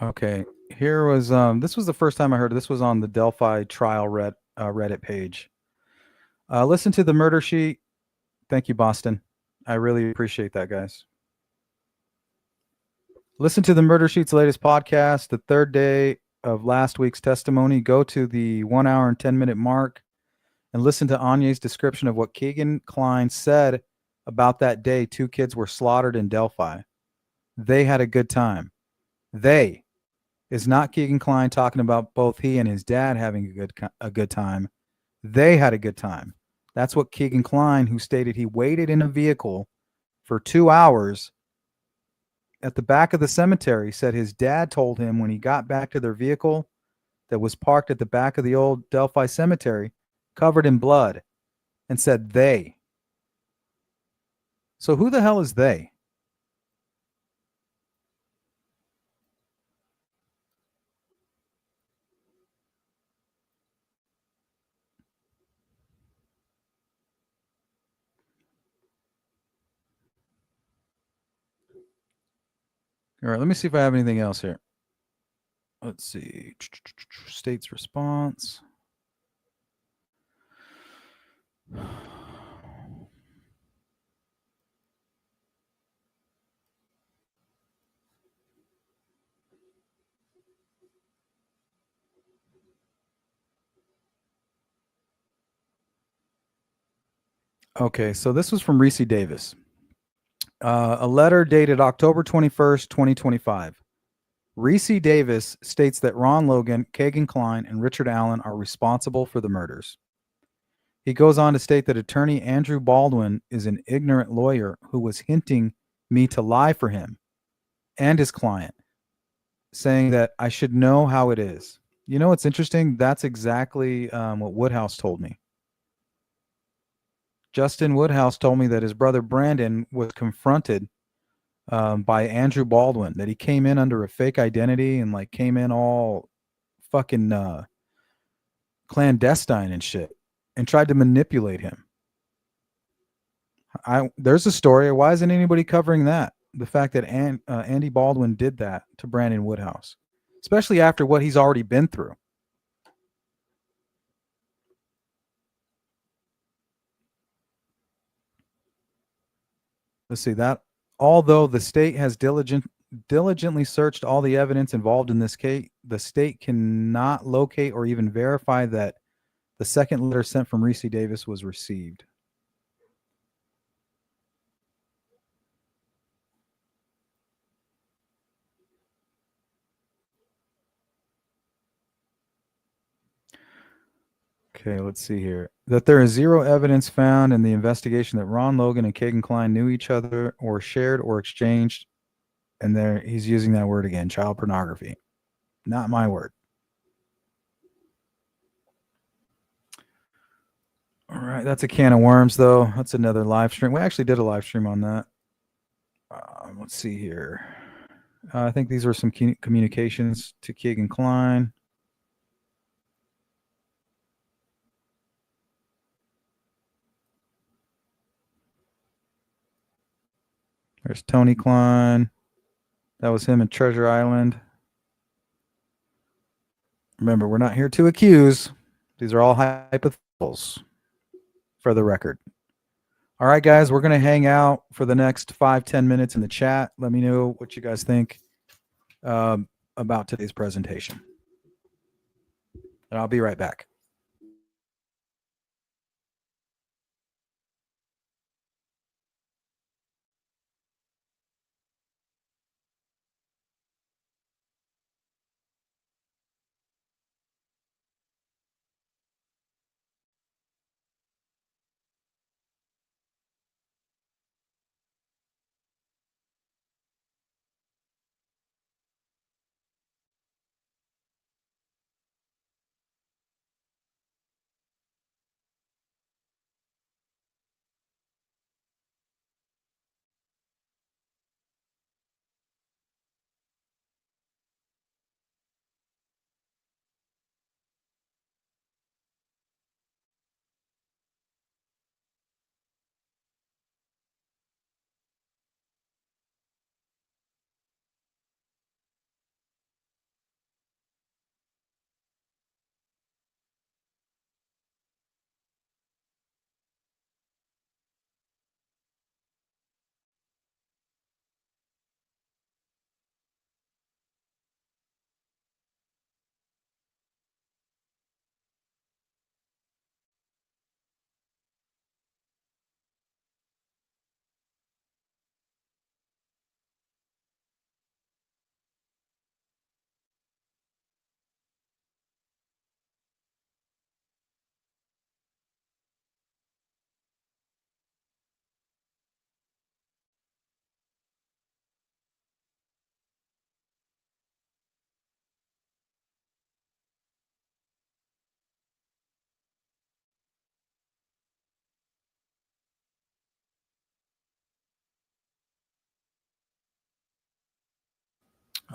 Okay, here was this was the first time I heard. This was on the Delphi trial Reddit page. Listen to the murder sheet. Thank you, Boston. I really appreciate that, guys. Listen to the Murder Sheet's latest podcast, the third day of last week's testimony. Go to the 1 hour and 10-minute mark and listen to Anya's description of what Kegan Kline said about that day 2 kids were slaughtered in Delphi. They had a good time. They is not Kegan Kline talking about both he and his dad having a good time. They had a good time. That's what Kegan Kline, who stated he waited in a vehicle for 2 hours at the back of the cemetery, said his dad told him when he got back to their vehicle that was parked at the back of the old Delphi cemetery, covered in blood, and said they. So who the hell is they? All right, let me see if I have anything else here. Let's see. State's response. Okay, so this was from Reese Davis. A letter dated October 21st, 2025. Reese Davis states that Ron Logan, Kegan Kline, and Richard Allen are responsible for the murders. He goes on to state that attorney Andrew Baldwin is an ignorant lawyer who was hinting me to lie for him and his client, saying that I should know how it is. You know what's interesting? That's exactly what Woodhouse told me. Justin Woodhouse told me that his brother Brandon was confronted by Andrew Baldwin, that he came in under a fake identity and like came in all fucking clandestine and shit and tried to manipulate him. There's a story. Why isn't anybody covering that? The fact that Andy Baldwin did that to Brandon Woodhouse, especially after what he's already been through. Let's see that. Although the state has diligently searched all the evidence involved in this case, the state cannot locate or even verify that the second letter sent from Reese Davis was received. Okay, let's see here. That there is zero evidence found in the investigation that Ron Logan and Kegan Kline knew each other or shared or exchanged, and there he's using that word again, child pornography. Not my word. All right, that's a can of worms, though. That's another live stream. We actually did a live stream on that. Let's see here. I think these were some communications to Kegan Kline. There's Tony Kline. That was him at Treasure Island. Remember, we're not here to accuse. These are all hypotheticals, for the record. All right, guys, we're going to hang out for the next 5-10 minutes in the chat. Let me know what you guys think about today's presentation. And I'll be right back.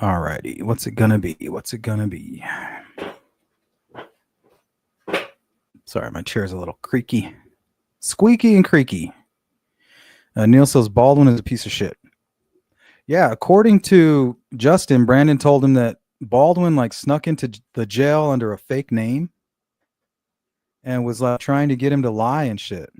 All righty. What's it gonna be? What's it gonna be? Sorry, my chair's a little creaky. Squeaky and creaky. Neil says Baldwin is a piece of shit. Yeah, according to Justin, Brandon told him that Baldwin like snuck into the jail under a fake name and was like trying to get him to lie and shit.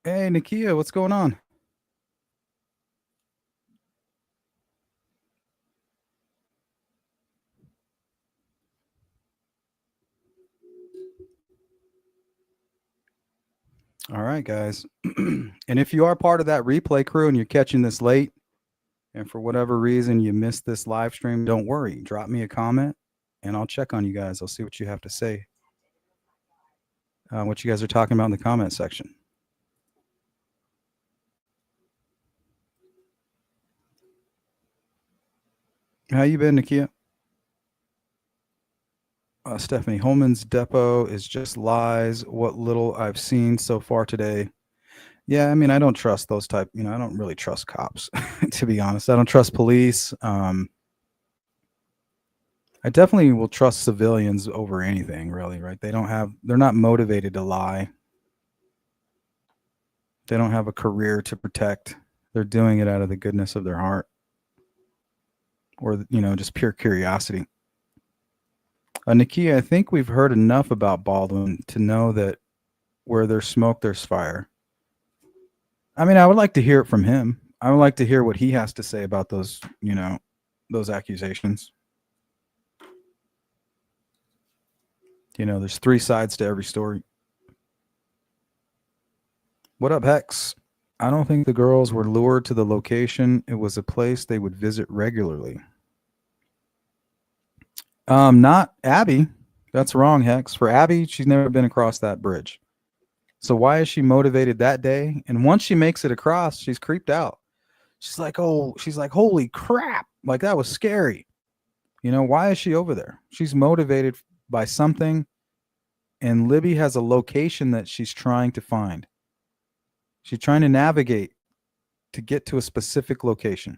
Hey, Nakia, what's going on? All right, guys. And if you are part of that replay crew and you're catching this late, and for whatever reason you missed this live stream, don't worry. Drop me a comment and I'll check on you guys. I'll see what you have to say, what you guys are talking about in the comment section. How you been, Nakia? Stephanie, Holman's depot is just lies. What little I've seen so far today. Yeah, I mean, I don't trust those type. I don't really trust cops, to be honest. I don't trust police. I definitely will trust civilians over anything, really, right? They're not motivated to lie. They don't have a career to protect. They're doing it out of the goodness of their heart or, just pure curiosity. Nakia, I think we've heard enough about Baldwin to know that where there's smoke, there's fire. I mean, I would like to hear it from him. I would like to hear what he has to say about those, those accusations. There's three sides to every story. What up, Hex? I don't think the girls were lured to the location. It was a place they would visit regularly. Not Abby. That's wrong, Hex. For Abby, she's never been across that bridge. So why is she motivated that day? And once she makes it across, she's creeped out. She's like, holy crap. Like, that was scary. Why is she over there? She's motivated by something. And Libby has a location that she's trying to find. She's trying to navigate to get to a specific location.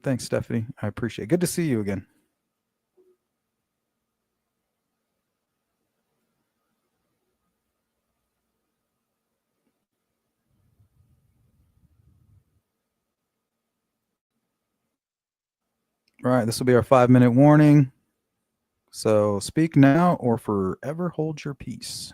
Thanks, Stephanie. I appreciate it. Good to see you again. All right, this will be our 5-minute warning. So speak now or forever hold your peace.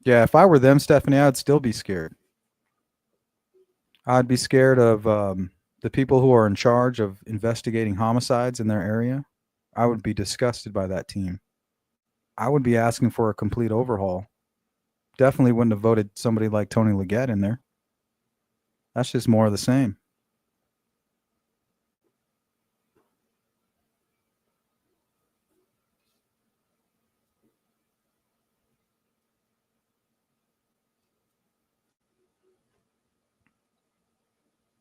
Yeah, if I were them, Stephanie, I'd still be scared. I'd be scared of the people who are in charge of investigating homicides in their area. I would be disgusted by that team. I would be asking for a complete overhaul. Definitely wouldn't have voted somebody like Tony Leggett in there. That's just more of the same.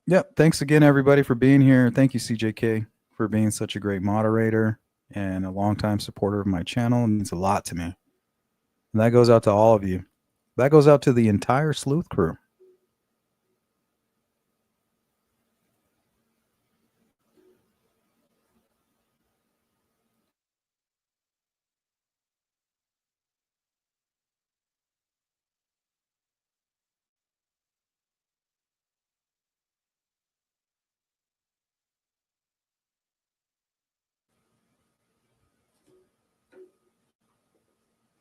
Yep. Thanks again, everybody, for being here. Thank you, CJK, for being such a great moderator and a longtime supporter of my channel. It means a lot to me. And that goes out to all of you. That goes out to the entire Sleuth crew.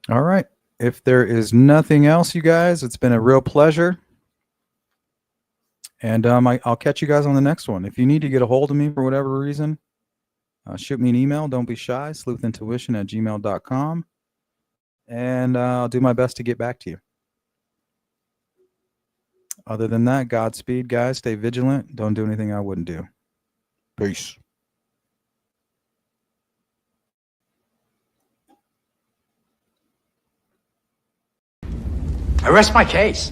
All right. If there is nothing else, you guys, it's been a real pleasure. And I'll catch you guys on the next one. If you need to get a hold of me for whatever reason, shoot me an email. Don't be shy. sleuthintuition@gmail.com. And I'll do my best to get back to you. Other than that, Godspeed, guys. Stay vigilant. Don't do anything I wouldn't do. Peace. I rest my case.